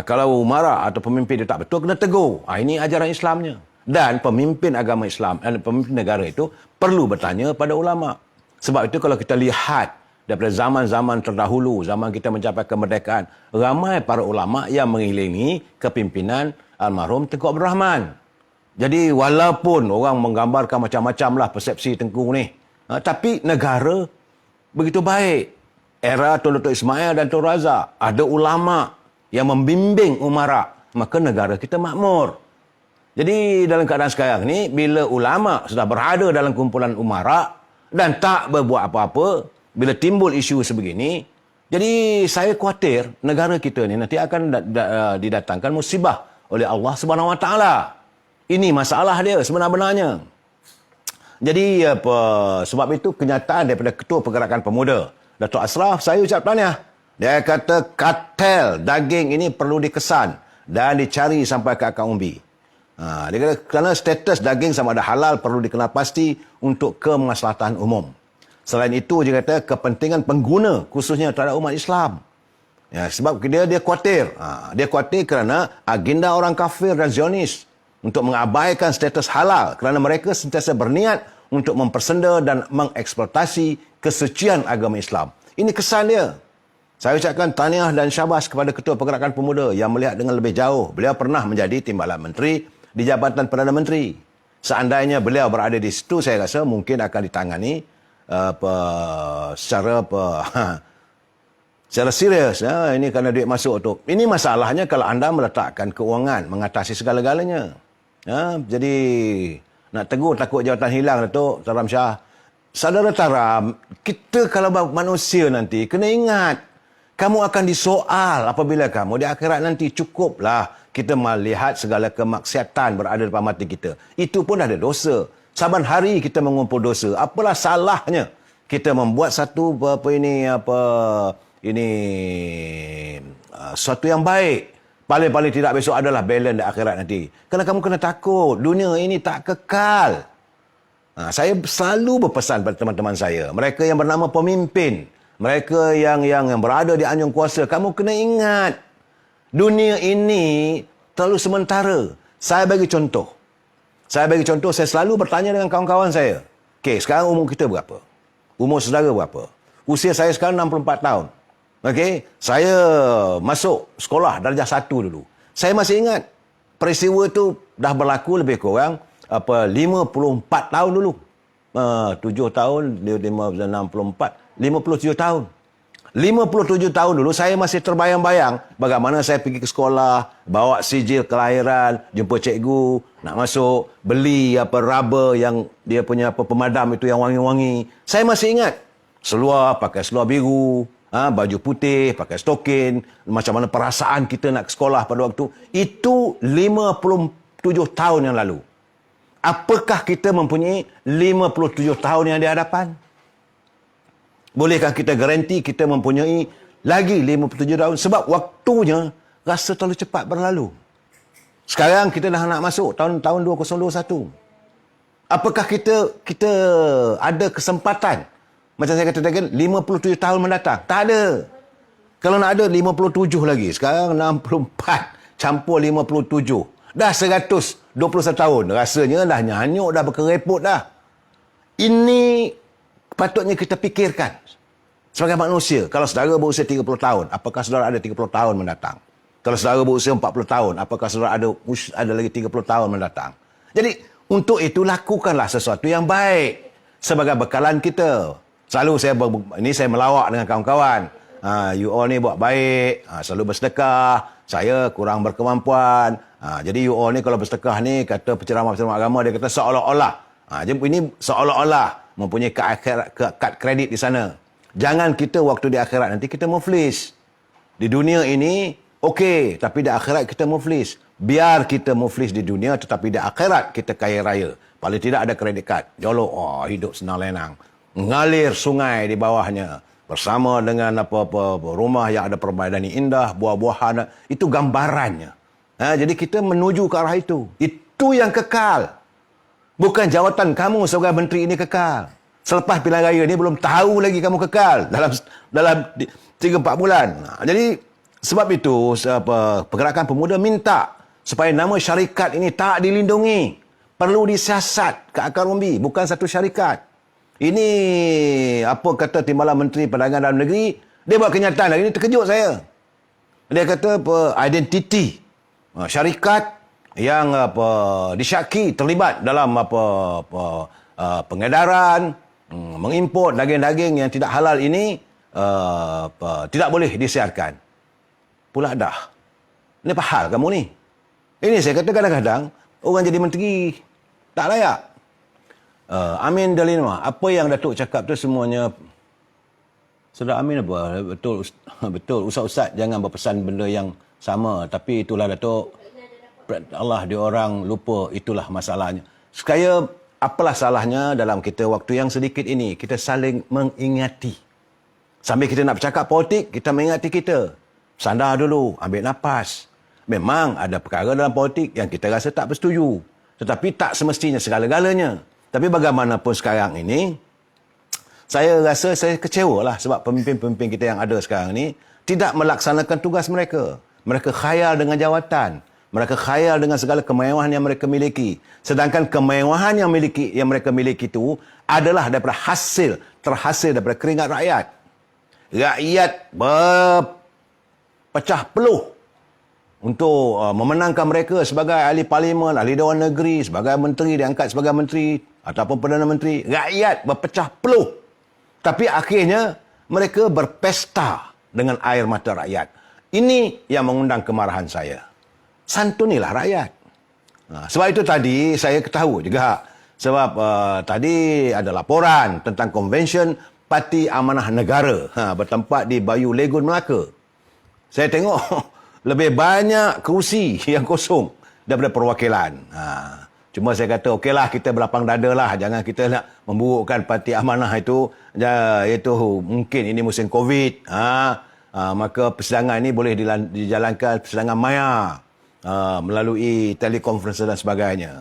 Kalau umarah atau pemimpin itu tak betul, kena tegur. Ini ajaran Islamnya. Dan pemimpin agama Islam, pemimpin negara itu perlu bertanya pada ulama. Sebab itu kalau kita lihat daripada zaman-zaman terdahulu, zaman kita mencapai kemerdekaan, ramai para ulama yang mengelilingi kepimpinan almarhum Tengku Abdul Rahman. Jadi walaupun orang menggambarkan macam-macam lah persepsi Tengku ni, tapi negara begitu baik. Era Tun Dr. Ismail dan Tun Razak, ada ulama yang membimbing umara, maka negara kita makmur. Jadi dalam keadaan sekarang ni, bila ulama sudah berada dalam kumpulan umara dan tak berbuat apa-apa, bila timbul isu sebegini, jadi saya khawatir negara kita ni nanti akan didatangkan musibah oleh Allah Subhanahu Wa Taala. Ini masalah dia sebenar-benarnya. Jadi sebab itu kenyataan daripada Ketua Pergerakan Pemuda Datuk Ashraf, saya ucap tahniah. Dia kata kartel daging ini perlu dikesan dan dicari sampai ke akar umbi. Dia kata kerana status daging sama ada halal perlu dikenal pasti untuk kemaslahatan umum. Selain itu, dia kata kepentingan pengguna khususnya terhadap umat Islam. Ya, sebab dia khawatir. Dia khawatir kerana agenda orang kafir dan Zionis untuk mengabaikan status halal kerana mereka sentiasa berniat untuk mempersenda dan mengeksploitasi kesucian agama Islam. Ini kesan dia. Saya ucapkan tahniah dan syabas kepada Ketua Pergerakan Pemuda yang melihat dengan lebih jauh. Beliau pernah menjadi timbalan menteri di Jabatan Perdana Menteri. Seandainya beliau berada di situ, saya rasa mungkin akan ditangani secara serius. Ini kerana duit masuk tu. Ini masalahnya kalau anda meletakkan keuangan mengatasi segala-galanya. Jadi nak tegur takut jawatan hilang, Datuk Taram Shah. Saudara Taram, kita kalau manusia nanti kena ingat, kamu akan disoal apabila kamu di akhirat nanti. Cukuplah kita melihat segala kemaksiatan berada depan mata kita. Itu pun ada dosa. Saban hari kita mengumpul dosa. Apalah salahnya kita membuat satu sesuatu yang baik. Paling-paling tidak besok adalah balance di akhirat nanti. Kerana kamu kena takut. Dunia ini tak kekal. Saya selalu berpesan pada teman-teman saya. Mereka yang bernama pemimpin. Mereka yang berada di anjung kuasa. Kamu kena ingat. Dunia ini terlalu sementara. Saya bagi contoh. Saya selalu bertanya dengan kawan-kawan saya. Okey, sekarang umur kita berapa? Umur saudara berapa? Usia saya sekarang 64 tahun. Okey, saya masuk sekolah darjah 1 dulu. Saya masih ingat peristiwa itu dah berlaku lebih kurang 54 tahun dulu. 7 tahun, 64, 57 tahun. 57 tahun dulu saya masih terbayang-bayang bagaimana saya pergi ke sekolah, bawa sijil kelahiran, jumpa cikgu, nak masuk, beli rubber yang dia punya pemadam itu yang wangi-wangi. Saya masih ingat. Seluar, pakai seluar biru, baju putih, pakai stokin, macam mana perasaan kita nak ke sekolah pada waktu. Itu 57 tahun yang lalu. Apakah kita mempunyai 57 tahun yang di hadapan? Bolehkah kita garanti kita mempunyai lagi 57 tahun? Sebab waktunya rasa terlalu cepat berlalu. Sekarang kita dah nak masuk tahun 2021. Apakah kita ada kesempatan? Macam saya kata tadi, 57 tahun mendatang? Tak ada. Kalau nak ada 57 lagi. Sekarang 64 campur 57. Dah 121 tahun. Rasanya dah nyanyuk, dah berkereput dah. Ini patutnya kita fikirkan. Sebagai manusia, kalau saudara berusia 30 tahun, apakah saudara ada 30 tahun mendatang? Kalau saudara berusia 40 tahun, apakah saudara ada lagi 30 tahun mendatang? Jadi, untuk itu lakukanlah sesuatu yang baik sebagai bekalan kita. Selalu saya melawak dengan kawan-kawan. You all ni buat baik, selalu bersedekah, saya kurang berkemampuan. Jadi you all ni kalau bersedekah ni, kata penceramah-penceramah agama, dia kata seolah-olah. Jadi ini seolah-olah mempunyai kad kredit di sana. Jangan kita waktu di akhirat nanti kita muflis. Di dunia ini, okey, tapi di akhirat kita muflis. Biar kita muflis di dunia, tetapi di akhirat kita kaya raya. Paling tidak ada kredit kad. Jolok, hidup senang lenang. Mengalir sungai di bawahnya. Bersama dengan apa-apa rumah yang ada permainan indah, buah-buahan. Itu gambarannya. Jadi kita menuju ke arah itu. Itu yang kekal. Bukan jawatan kamu sebagai menteri ini kekal. Selepas pilihan raya ni belum tahu lagi kamu kekal dalam 3-4 bulan. Jadi sebab itu Pergerakan Pemuda minta supaya nama syarikat ini tak dilindungi. Perlu disiasat ke akar umbi, bukan satu syarikat. Ini apa kata Timbalan Menteri Perdagangan Dalam Negeri, dia buat kenyataan lagi ni, terkejut saya. Dia kata identiti syarikat yang disyaki terlibat dalam pengedaran, mengimport daging-daging yang tidak halal ini tidak boleh disiarkan. Pula dah. Ini apa hal kamu ni? Ini saya kata kadang-kadang orang jadi menteri tak layak. Amin Delima, apa yang Datuk cakap tu semuanya Saudara Amin apa? Betul. Ustaz-ustaz jangan berpesan benda yang sama. Tapi itulah Datuk. Allah diorang lupa, itulah masalahnya. Sekaya apalah salahnya dalam kita waktu yang sedikit ini, kita saling mengingati. Sambil kita nak bercakap politik, kita mengingati kita. Sandar dulu, ambil nafas. Memang ada perkara dalam politik yang kita rasa tak bersetuju. Tetapi tak semestinya segala-galanya. Tapi bagaimanapun sekarang ini, saya rasa saya kecewa lah sebab pemimpin-pemimpin kita yang ada sekarang ni tidak melaksanakan tugas mereka. Mereka khayal dengan jawatan. Mereka khayal dengan segala kemewahan yang mereka miliki. Sedangkan kemewahan yang mereka miliki itu adalah daripada terhasil daripada keringat rakyat. Rakyat berpecah peluh untuk memenangkan mereka sebagai ahli parlimen, ahli Dewan Negeri, sebagai menteri, diangkat sebagai menteri ataupun Perdana Menteri. Rakyat berpecah peluh. Tapi akhirnya mereka berpesta dengan air mata rakyat. Ini yang mengundang kemarahan saya. Santunilah rakyat. Sebab itu tadi saya ketahui juga. Sebab tadi ada laporan tentang konvensyen Parti Amanah Negara bertempat di Bayu Legun, Melaka. Saya tengok lebih banyak kerusi yang kosong daripada perwakilan. Cuma saya kata okeylah, kita berlapang dada lah. Jangan kita nak memburukkan Parti Amanah itu. Iaitu mungkin ini musim COVID. Maka persidangan ini boleh dijalankan persidangan maya. Melalui telekonferensi dan sebagainya.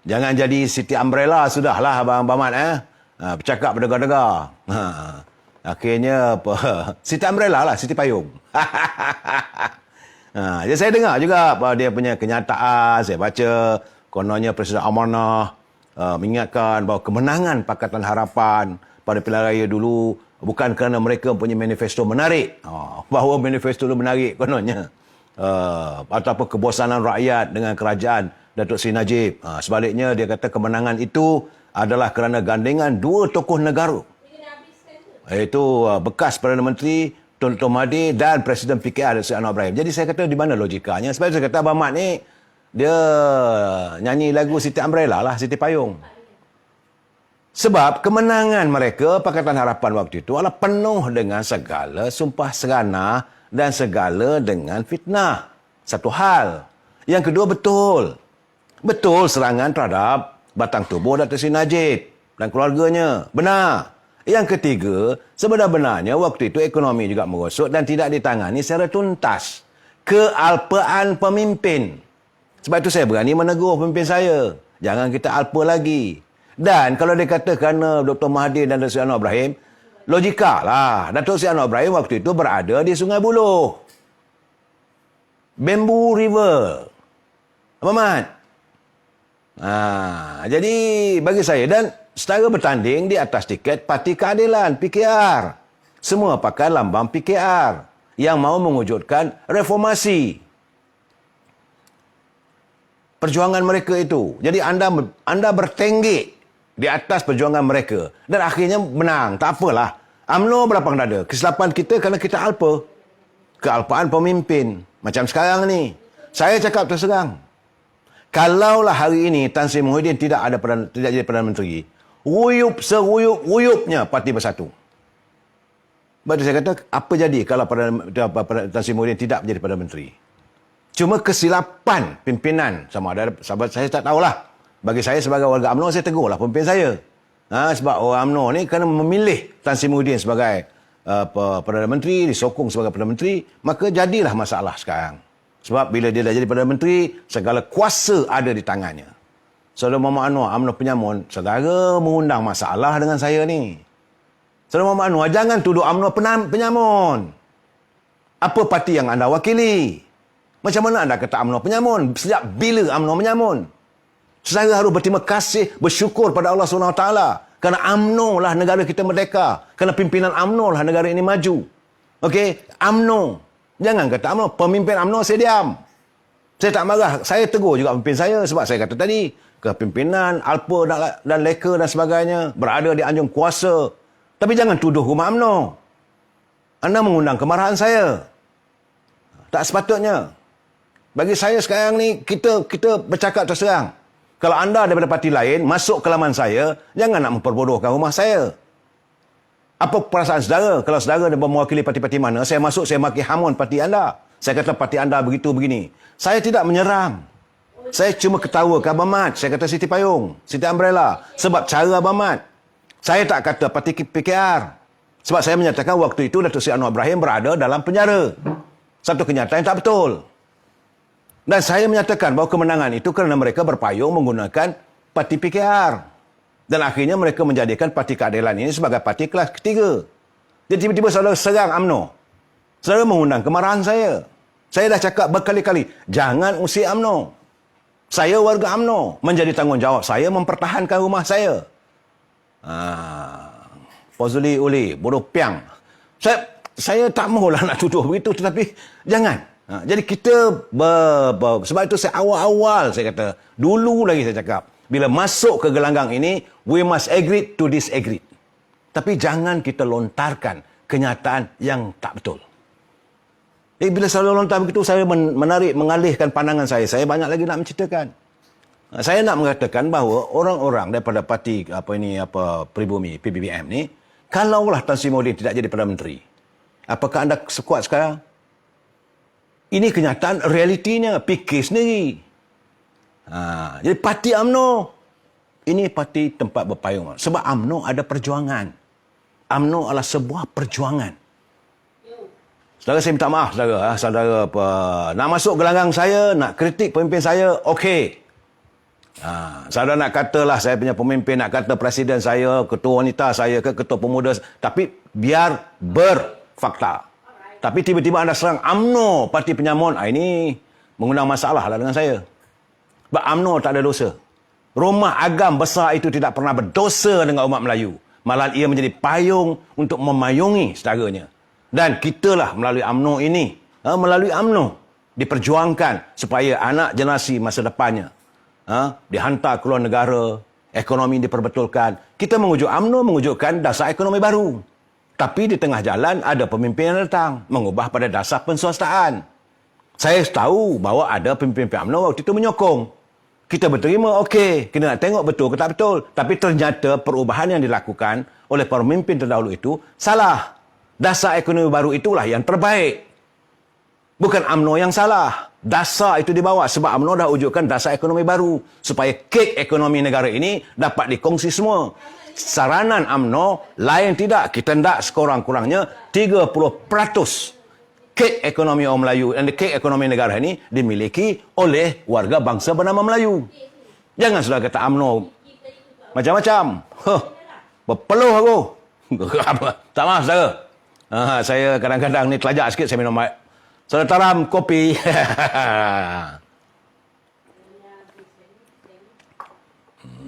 Jangan jadi Siti Umbrella sudahlah Abang Bamat. Bercakap berdegar-degar. Akhirnya Siti Umbrella lah, Siti Payung. Jadi saya dengar juga dia punya kenyataan. Saya baca kononnya Presiden Amanah mengingatkan bahawa kemenangan Pakatan Harapan pada pilihan raya dulu bukan kerana mereka punya manifesto menarik. Bahawa manifesto itu menarik kononnya. Ataupun kebosanan rakyat dengan kerajaan Datuk Seri Najib. Sebaliknya dia kata kemenangan itu adalah kerana gandengan dua tokoh negara, iaitu bekas Perdana Menteri Tun Dr. Mahathir dan Presiden PKR Datuk Seri Anwar Ibrahim. Jadi saya kata di mana logikanya? Sebab saya kata Abang Mat ni dia nyanyi lagu Siti Umbrella lah, Siti Payung. Sebab kemenangan mereka Pakatan Harapan waktu itu adalah penuh dengan segala sumpah seranah dan segala dengan fitnah. Satu hal. Yang kedua, betul serangan terhadap batang tubuh Datuk Seri Najib dan keluarganya. Benar. Yang ketiga, sebenarnya waktu itu ekonomi juga merosot dan tidak ditangani secara tuntas. Kealpaan pemimpin. Sebab itu saya berani menegur pemimpin saya. Jangan kita alpa lagi. Dan kalau dia kata kerana Dr. Mahathir dan Datuk Seri Anwar Ibrahim, logika lah. Datuk Seri Anwar Ibrahim waktu itu berada di Sungai Buloh. Bamboo River. Apa Mat? Jadi bagi saya, dan setara bertanding di atas tiket Parti Keadilan, PKR. Semua pakai lambang PKR yang mahu mewujudkan reformasi. Perjuangan mereka itu. Jadi anda bertenggek di atas perjuangan mereka. Dan akhirnya menang. Tak apalah. UMNO berlapang dada. Kesilapan kita kerana kita alpa. Kealpaan pemimpin. Macam sekarang ni. Saya cakap terus terang. Kalaulah hari ini Tan Sri Muhyiddin tidak jadi Perdana Menteri, seruyup-ruyupnya Parti Bersatu. Sebab saya kata, apa jadi kalau Tan Sri Muhyiddin tidak menjadi Perdana Menteri? Cuma kesilapan pimpinan sama ada, saya tak tahulah. Bagi saya sebagai warga UMNO, saya tegurlah pemimpin saya. Sebab orang UMNO ni kena memilih Tan Sri Muhyiddin sebagai Perdana Menteri, disokong sebagai Perdana Menteri, maka jadilah masalah sekarang. Sebab bila dia dah jadi Perdana Menteri, segala kuasa ada di tangannya. Saudara Muhammad Anwar, UMNO Penyamun, saudara mengundang masalah dengan saya ni. Saudara Muhammad Anwar, jangan tuduh UMNO Penyamun. Apa parti yang anda wakili? Macam mana anda kata UMNO Penyamun? Sejak bila UMNO Menyamun? Saudara harus berterima kasih, bersyukur pada Allah SWT. Kerana UMNO lah negara kita merdeka. Kerana pimpinan UMNO lah negara ini maju. Okey, UMNO. Jangan kata UMNO. Pemimpin UMNO saya diam. Saya tak marah. Saya tegur juga pemimpin saya. Sebab saya kata tadi, kepimpinan, Alpa dan Leka dan sebagainya berada di anjung kuasa. Tapi jangan tuduh rumah UMNO. Anda mengundang kemarahan saya. Tak sepatutnya. Bagi saya sekarang ni, kita bercakap terus terang. Kalau anda daripada parti lain, masuk ke laman saya, jangan nak memperbodohkan rumah saya. Apa perasaan saudara? Kalau saudara mewakili parti-parti mana, saya masuk, saya maki hamun parti anda. Saya kata parti anda begitu, begini. Saya tidak menyerang. Saya cuma ketawa ke Abang Mat. Saya kata Siti Payung, Siti Umbrella. Sebab cara Abang Mat. Saya tak kata parti PKR. Sebab saya menyatakan waktu itu Datuk Seri Anwar Ibrahim berada dalam penjara. Satu kenyataan yang tak betul. Dan saya menyatakan bahawa kemenangan itu kerana mereka berpayung menggunakan parti PKR. Dan akhirnya mereka menjadikan Parti Keadilan ini sebagai parti kelas ketiga. Jadi tiba-tiba saudara serang UMNO. Saudara mengundang kemarahan saya. Saya dah cakap berkali-kali, jangan usik UMNO. Saya warga UMNO. Menjadi tanggungjawab saya mempertahankan rumah saya. Fazli Uli, bodoh piang. Saya tak mahulah nak tuduh begitu, tetapi jangan. Jadi kita sebab itu saya awal-awal saya kata, dulu lagi saya cakap, bila masuk ke gelanggang ini, we must agree to disagree. Tapi jangan kita lontarkan kenyataan yang tak betul. Bila saya lontar begitu, saya mengalihkan pandangan saya. Saya banyak lagi nak menceritakan. Saya nak mengatakan bahawa orang-orang daripada parti Pribumi, PBBM ni, kalaulah Tan Sri Muhyiddin tidak jadi Perdana Menteri, apakah anda sekuat sekarang? Ini kenyataan realitinya. Fikir sendiri. Jadi parti UMNO, ini parti tempat berpayung. Sebab UMNO ada perjuangan. UMNO adalah sebuah perjuangan. Saudara, saya minta maaf, saudara. Nak masuk gelanggang saya, nak kritik pemimpin saya, okey. Saudara nak katalah saya punya pemimpin, nak kata presiden saya, ketua wanita saya ke ketua pemuda, tapi biar berfakta. Tapi tiba-tiba anda serang UMNO, Parti Penyamun, ini mengundang masalah lah dengan saya. Sebab UMNO tak ada dosa. Rumah agam besar itu tidak pernah berdosa dengan umat Melayu. Malah ia menjadi payung untuk memayungi saudaranya. Dan kitalah melalui UMNO ini, diperjuangkan supaya anak generasi masa depannya dihantar ke luar negara, ekonomi diperbetulkan. Kita mengujuk UMNO, mengujukkan dasar ekonomi baru. Tapi di tengah jalan ada pemimpin yang datang mengubah pada dasar penswastaan. Saya tahu bahawa ada pemimpin UMNO waktu itu menyokong. Kita berterima, okey, kita nak tengok betul ke tak betul. Tapi ternyata perubahan yang dilakukan oleh pemimpin terdahulu itu salah. Dasar ekonomi baru itulah yang terbaik. Bukan UMNO yang salah. Dasar itu dibawa sebab UMNO dah wujudkan dasar ekonomi baru supaya kek ekonomi negara ini dapat dikongsi semua. Saranan UMNO lain tidak. Kita hendak sekurang-kurangnya 30% kek ekonomi orang Melayu dan kek ekonomi negara ini dimiliki oleh warga bangsa bernama Melayu. Jangan sudah kata UMNO macam-macam. Berpeluh aku. Tak maaf, saudara. Saya kadang-kadang ni telajak sikit saya minum air. Saudara taram kopi.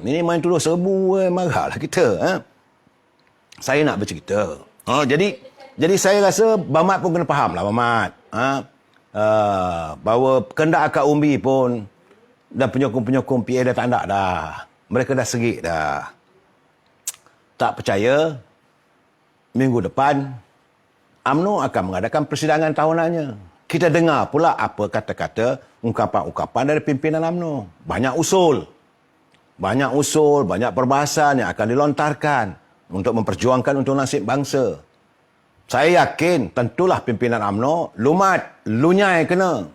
Ini main tuduh serbu, marahlah kita. Saya nak bercerita. Jadi saya rasa Bamat pun kena faham lah, Bamat. Bahawa kendak akak umbi pun dan penyokong-penyokong PA dah tak nak dah. Mereka dah serik dah. Tak percaya, minggu depan UMNO akan mengadakan persidangan tahunannya. Kita dengar pula apa kata-kata, ungkapan-ungkapan dari pimpinan UMNO. Banyak usul, banyak perbahasan yang akan dilontarkan untuk memperjuangkan untuk nasib bangsa. Saya yakin tentulah pimpinan UMNO lumat, lunyai kena.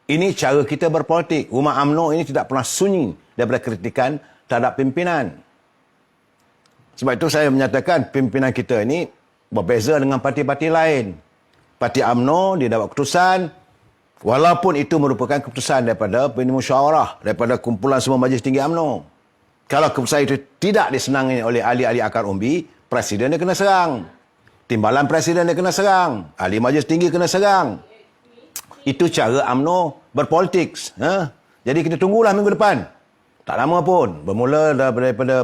Ini cara kita berpolitik. Umat UMNO ini tidak pernah sunyi daripada kritikan terhadap pimpinan. Sebab itu saya menyatakan pimpinan kita ini berbeza dengan parti-parti lain. Parti UMNO dia dapat keputusan, walaupun itu merupakan keputusan daripada musyawarah, daripada kumpulan semua majlis tinggi UMNO. Kalau keputusan itu tidak disenangi oleh ahli-ahli akar umbi, presiden dia kena serang. Timbalan presiden dia kena serang. Ahli majlis tinggi kena serang. Itu cara UMNO berpolitik. Jadi kita tunggulah minggu depan. Tak lama pun. Bermula daripada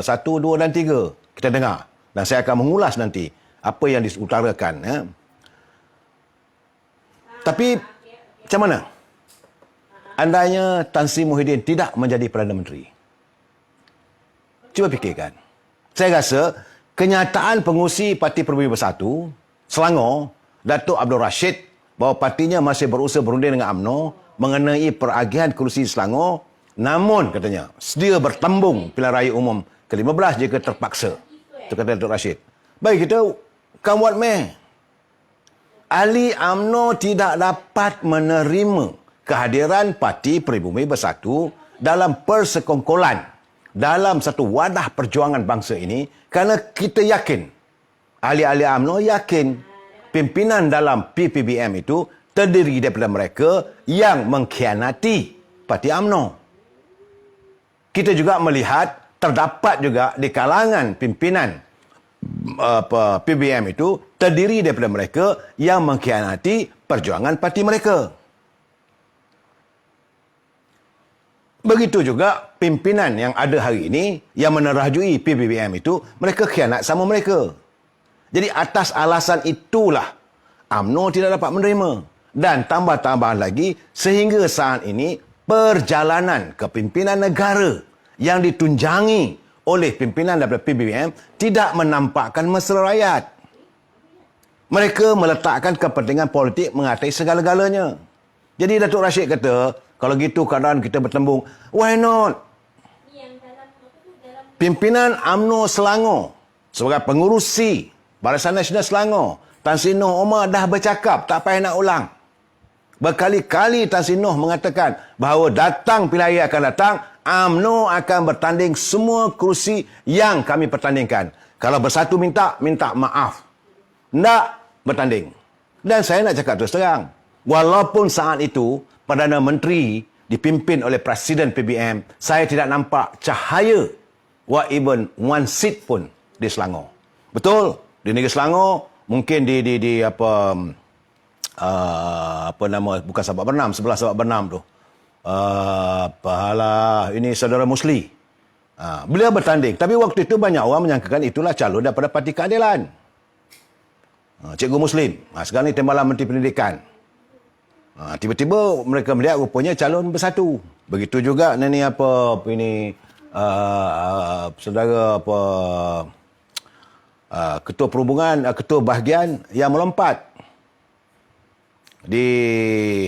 1, 2 dan 3. Kita dengar. Dan saya akan mengulas nanti apa yang diutarakan. Tapi macam mana? Andainya Tan Sri Muhyiddin tidak menjadi Perdana Menteri. Cuba fikirkan. Saya rasa kenyataan pengurusi Parti Peribumi Bersatu, Selangor, Datuk Abdul Rashid, bahawa partinya masih berusaha berunding dengan UMNO mengenai peragihan kerusi Selangor, namun katanya sedia bertembung pilihan raya umum ke-15 jika terpaksa. Itu kata Datuk Rashid. Baik, kita come what may. Ahli UMNO tidak dapat menerima kehadiran Parti Peribumi Bersatu dalam persekongkolan, dalam satu wadah perjuangan bangsa ini, kerana kita yakin, ahli-ahli UMNO yakin, pimpinan dalam PPBM itu terdiri daripada mereka yang mengkhianati Parti UMNO. Kita juga melihat terdapat juga di kalangan pimpinan PBM itu terdiri daripada mereka yang mengkhianati perjuangan parti mereka. Begitu juga pimpinan yang ada hari ini yang menerajui PBBM itu, mereka khianat sama mereka. Jadi atas alasan itulah UMNO tidak dapat menerima. Dan tambah-tambahan lagi, sehingga saat ini perjalanan kepimpinan negara yang ditunjangi oleh pimpinan daripada PBBM tidak menampakkan mesra rakyat. Mereka meletakkan kepentingan politik mengatai segala-galanya. Jadi Datuk Rashid kata, kalau gitu keadaan kita bertembung, why not? Pimpinan UMNO Selangor sebagai pengurusi Barisan Nasional Selangor, Tan Sri Noh Omar dah bercakap, tak payah nak ulang. Berkali-kali Tan Sri Noh mengatakan bahawa datang pilihan raya akan datang, UMNO akan bertanding semua kerusi yang kami pertandingkan. Kalau Bersatu minta maaf. Tak bertanding. Dan saya nak cakap terus terang, walaupun saat itu Perdana Menteri dipimpin oleh Presiden PBM, saya tidak nampak cahaya even one seat pun di Selangor. Betul, di negeri Selangor mungkin di bukan Sabak Bernam, sebelah Sabak Bernam tu. Pahala ini saudara Musli. Beliau bertanding, tapi waktu itu banyak orang menyangkakan itulah calon daripada Parti Keadilan. Cikgu Muslim. Sekarang ni Timbalan Menteri Pendidikan. Tiba-tiba mereka melihat rupanya calon Bersatu. Begitu juga ini saudara ketua perhubungan, ketua bahagian yang melompat.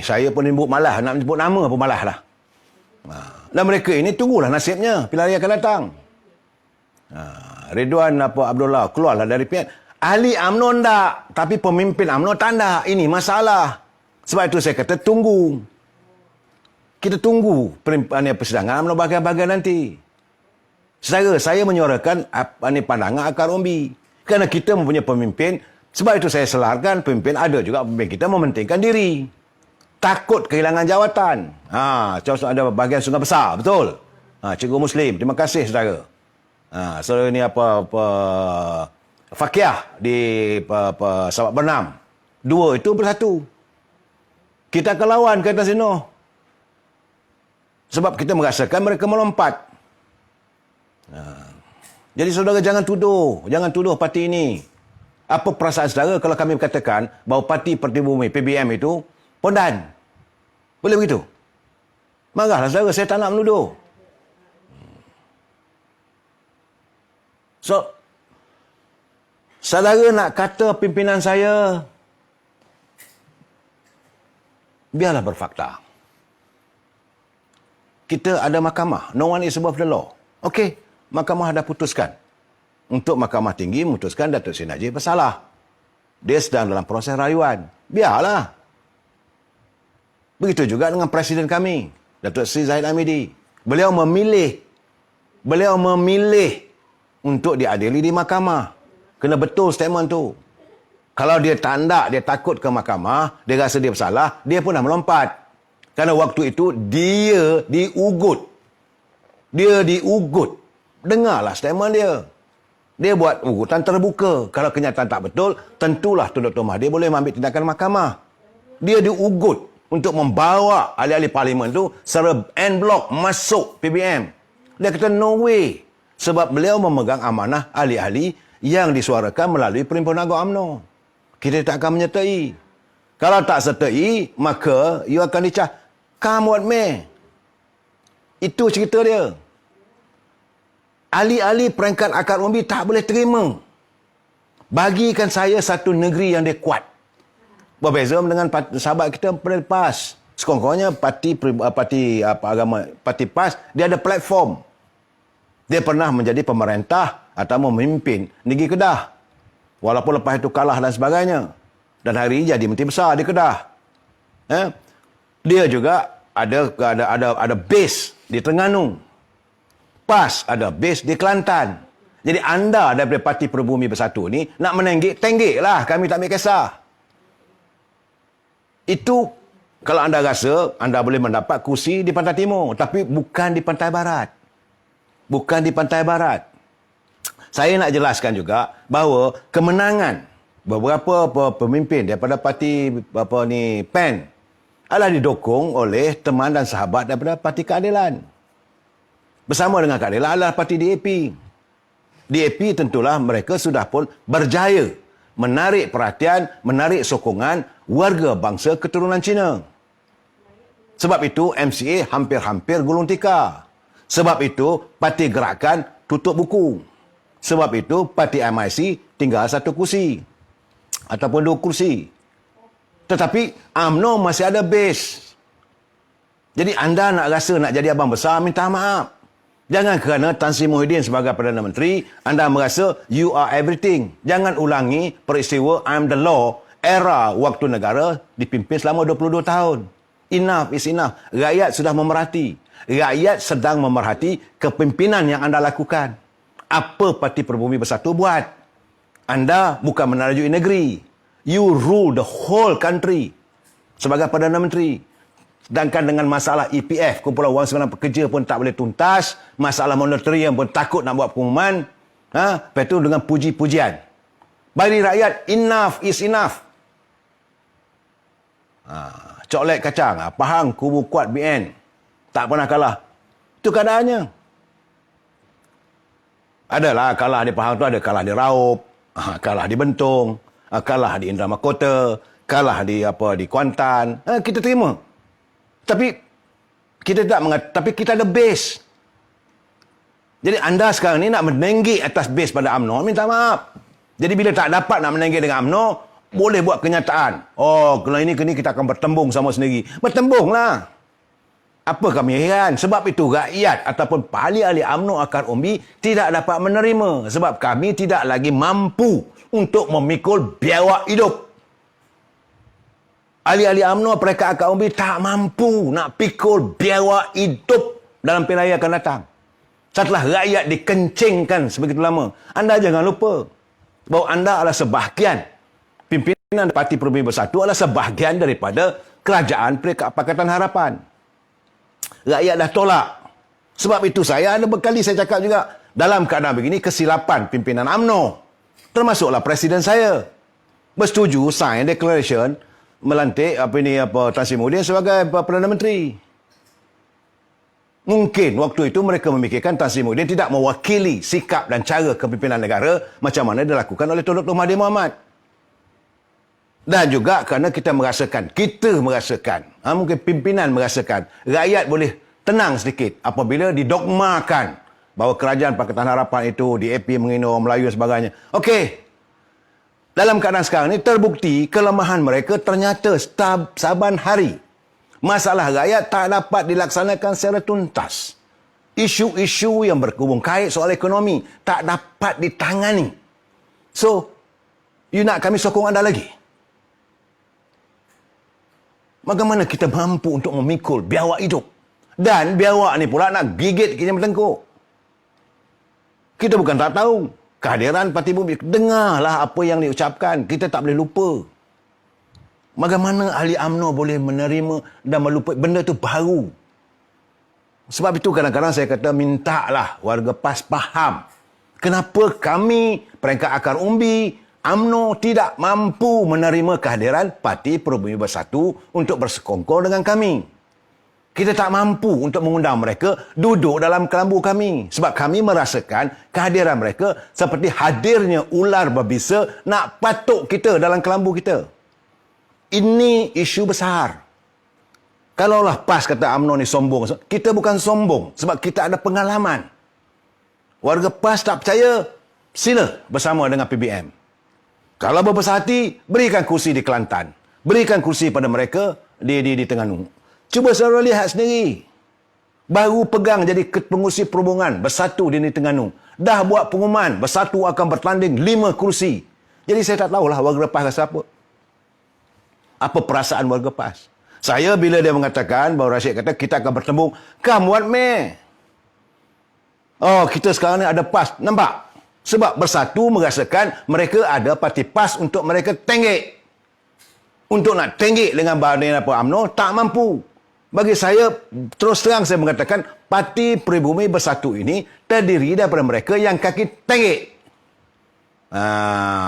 Saya pun nyebut malah, nak nyebut nama pun malah lah. Dan mereka ini tunggulah nasibnya, pilihan raya akan datang. Ridwan Abdullah keluarlah dari pihak. Ahli UMNO tak, tapi pemimpin UMNO tak ada. Ini masalah. Sebab itu saya kata tunggu. Kita tunggu persidangan UMNO bahagian-bahagian nanti. Saya menyuarakan pandangan akar umbi. Kerana kita mempunyai pemimpin. Sebab itu saya selarkan pemimpin ada juga pemimpin kita mementingkan diri. Takut kehilangan jawatan. Ada bahagian Sungai Besar, betul. Cikgu Muslim, terima kasih saudara. Saudara ni Fakiah di Sabak Bernam. 2 itu Bersatu. Kita akan lawan kata Sino. Sebab kita merasakan mereka melompat. Jadi saudara jangan tuduh parti ini. Apa perasaan saudara kalau kami katakan bahawa Parti Pertibumi PBM itu pondan? Boleh begitu? Marahlah saudara, saya tak nak menuduh. So, saudara nak kata pimpinan saya, biarlah berfakta. Kita ada mahkamah. No one is above the law. Okey, mahkamah dah putuskan. Untuk Mahkamah Tinggi memutuskan Datuk Seri Najib bersalah. Dia sedang dalam proses rayuan. Biarlah. Begitu juga dengan Presiden kami, Datuk Seri Zahid Hamidi. Beliau memilih untuk diadili di mahkamah. Kena betul statement tu. Kalau dia tanda, dia takut ke mahkamah, dia rasa dia bersalah, dia pun dah melompat. Kerana waktu itu dia diugut. Dia diugut. Dengarlah statement dia. Dia buat ugutan terbuka. Kalau kenyataan tak betul, tentulah Tun Dr. Mahathir boleh mengambil tindakan mahkamah. Dia diugut untuk membawa ahli-ahli parlimen tu secara en blok masuk PBM. Dia kata no way. Sebab beliau memegang amanah ahli-ahli yang disuarakan melalui Perhimpunan Agung UMNO. Kita tak akan menyertai. Kalau tak sertai, maka you akan dicah. Come what may. Itu cerita dia. Ahli-ahli peringkat akar umbi tak boleh terima. Bagikan saya satu negeri yang dia kuat. Berbeza dengan sahabat kita PAS. Sekurang-kurangnya parti PAS, dia ada platform. Dia pernah menjadi pemerintah atau memimpin negeri Kedah. Walaupun lepas itu kalah dan sebagainya. Dan hari ini jadi menteri besar di Kedah. Dia juga ada base di Terengganu. PAS ada base di Kelantan. Jadi anda daripada Parti Pribumi Bersatu ni nak menenggik lah. Kami tak ambil kisah. Itu kalau anda rasa anda boleh mendapat kursi di Pantai Timur. Tapi bukan di Pantai Barat. Bukan di Pantai Barat. Saya nak jelaskan juga bahawa kemenangan beberapa pemimpin daripada parti PAN adalah didukung oleh teman dan sahabat daripada Parti Keadilan. Bersama dengan Keadilan adalah parti DAP. DAP tentulah mereka sudah pun berjaya menarik perhatian, menarik sokongan warga bangsa keturunan Cina. Sebab itu MCA hampir-hampir gulung tikar. Sebab itu Parti Gerakan tutup buku. Sebab itu Parti MIC tinggal satu kursi. Ataupun 2 kursi. Tetapi UMNO masih ada base. Jadi anda nak rasa nak jadi abang besar, minta maaf. Jangan kerana Tan Sri Muhyiddin sebagai Perdana Menteri, anda merasa you are everything. Jangan ulangi peristiwa I'm the law, era waktu negara dipimpin selama 22 tahun. Enough is enough. Rakyat sudah memerhati. Rakyat sedang memerhati kepimpinan yang anda lakukan. Apa Parti Pribumi Bersatu buat? Anda bukan menarajui negeri. You rule the whole country sebagai Perdana Menteri. Sedangkan dengan masalah EPF, kumpulan wang simpanan pekerja pun tak boleh tuntas, masalah moneterium pun takut nak buat pengumuman, lepas itu dengan puji-pujian. Bagi rakyat, enough is enough. Coklat kacang, Pahang, kubu kuat BN, tak pernah kalah. Itu keadaannya. Adalah kalah di Pahang tu, ada kalah di Raup, kalah di Bentong, kalah di Indra Makota, kalah di Kuantan. Kita terima. Tapi kita kita ada base. Jadi anda sekarang ni nak menenggik atas base pada UMNO, minta maaf. Jadi bila tak dapat nak menenggik dengan UMNO, boleh buat kenyataan. Oh, kalau ini kita akan bertembung sama sendiri. Bertembunglah. Apa kami heran? Sebab itu rakyat ataupun ahli-ahli UMNO akar umbi tidak dapat menerima. Sebab kami tidak lagi mampu untuk memikul biawak hidup. Ahli-ahli UMNO mereka akar umbi tak mampu nak pikul biawak hidup dalam pilihan raya akan datang. Setelah rakyat dikencingkan sebegitu lama. Anda jangan lupa bahawa anda adalah sebahagian pimpinan Parti Pribumi Bersatu adalah sebahagian daripada kerajaan Pakatan Harapan. Rakyat dah tolak. Sebab itu saya ada berkali saya cakap juga dalam keadaan begini kesilapan pimpinan UMNO termasuklah presiden saya bersetuju sign declaration melantik Tan Sri Muhyiddin sebagai Perdana Menteri. Mungkin waktu itu mereka memikirkan Tan Sri Muhyiddin tidak mewakili sikap dan cara kepimpinan negara macam mana dilakukan oleh Tun Dr. Mahathir Mohamad. Dan juga kerana kita merasakan, mungkin pimpinan merasakan, rakyat boleh tenang sedikit apabila didogmakan bahawa kerajaan Pakatan Harapan itu, DAP menghina orang Melayu dan sebagainya. Okey. Dalam keadaan sekarang ini terbukti kelemahan mereka ternyata saban hari. Masalah rakyat tak dapat dilaksanakan secara tuntas. Isu-isu yang berhubung kait soal ekonomi tak dapat ditangani. So, you nak kami sokong anda lagi? Bagaimana kita mampu untuk memikul biawak hidup? Dan biawak ni pula nak gigit kita bertengkuk. Kita bukan tak tahu. Kehadiran Parti Bumi, dengarlah apa yang diucapkan. Kita tak boleh lupa. Bagaimana ahli UMNO boleh menerima dan melupai benda itu baru. Sebab itu kadang-kadang saya kata mintalah warga PAS faham. Kenapa kami, peringkat akar umbi, UMNO tidak mampu menerima kehadiran Parti Perubumi Bersatu untuk bersekongkol dengan kami. Kita tak mampu untuk mengundang mereka duduk dalam kelambu kami. Sebab kami merasakan kehadiran mereka seperti hadirnya ular berbisa nak patuk kita dalam kelambu kita. Ini isu besar. Kalaulah PAS kata UMNO ni sombong, kita bukan sombong sebab kita ada pengalaman. Warga PAS tak percaya, sila bersama dengan PBM. Kalau berbesar hati, berikan kursi di Kelantan. Berikan kursi pada mereka di Terengganu. Cuba saudara lihat sendiri. Baru pegang jadi pengurusi perhubungan bersatu di Terengganu. Dah buat pengumuman bersatu akan bertanding 5 kursi. Jadi saya tak tahulah warga PAS rasa apa. Apa perasaan warga PAS? Saya bila dia mengatakan bahawa Rashid kata kita akan bertemu, come what may. Oh, kita sekarang ni ada PAS. Nampak? Sebab bersatu merasakan mereka ada parti PAS untuk mereka tenggek. Untuk nak tenggek dengan bahagian apa UMNO, tak mampu. Bagi saya, terus terang saya mengatakan, Parti Peribumi Bersatu ini terdiri daripada mereka yang kaki tenggek.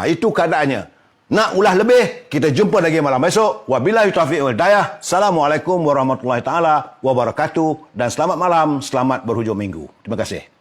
Itu keadaannya. Nak ulah lebih, kita jumpa lagi malam esok. Wabillahi taufiq wal hidayah. Assalamualaikum warahmatullahi taala wabarakatuh dan selamat malam, selamat berhujung minggu. Terima kasih.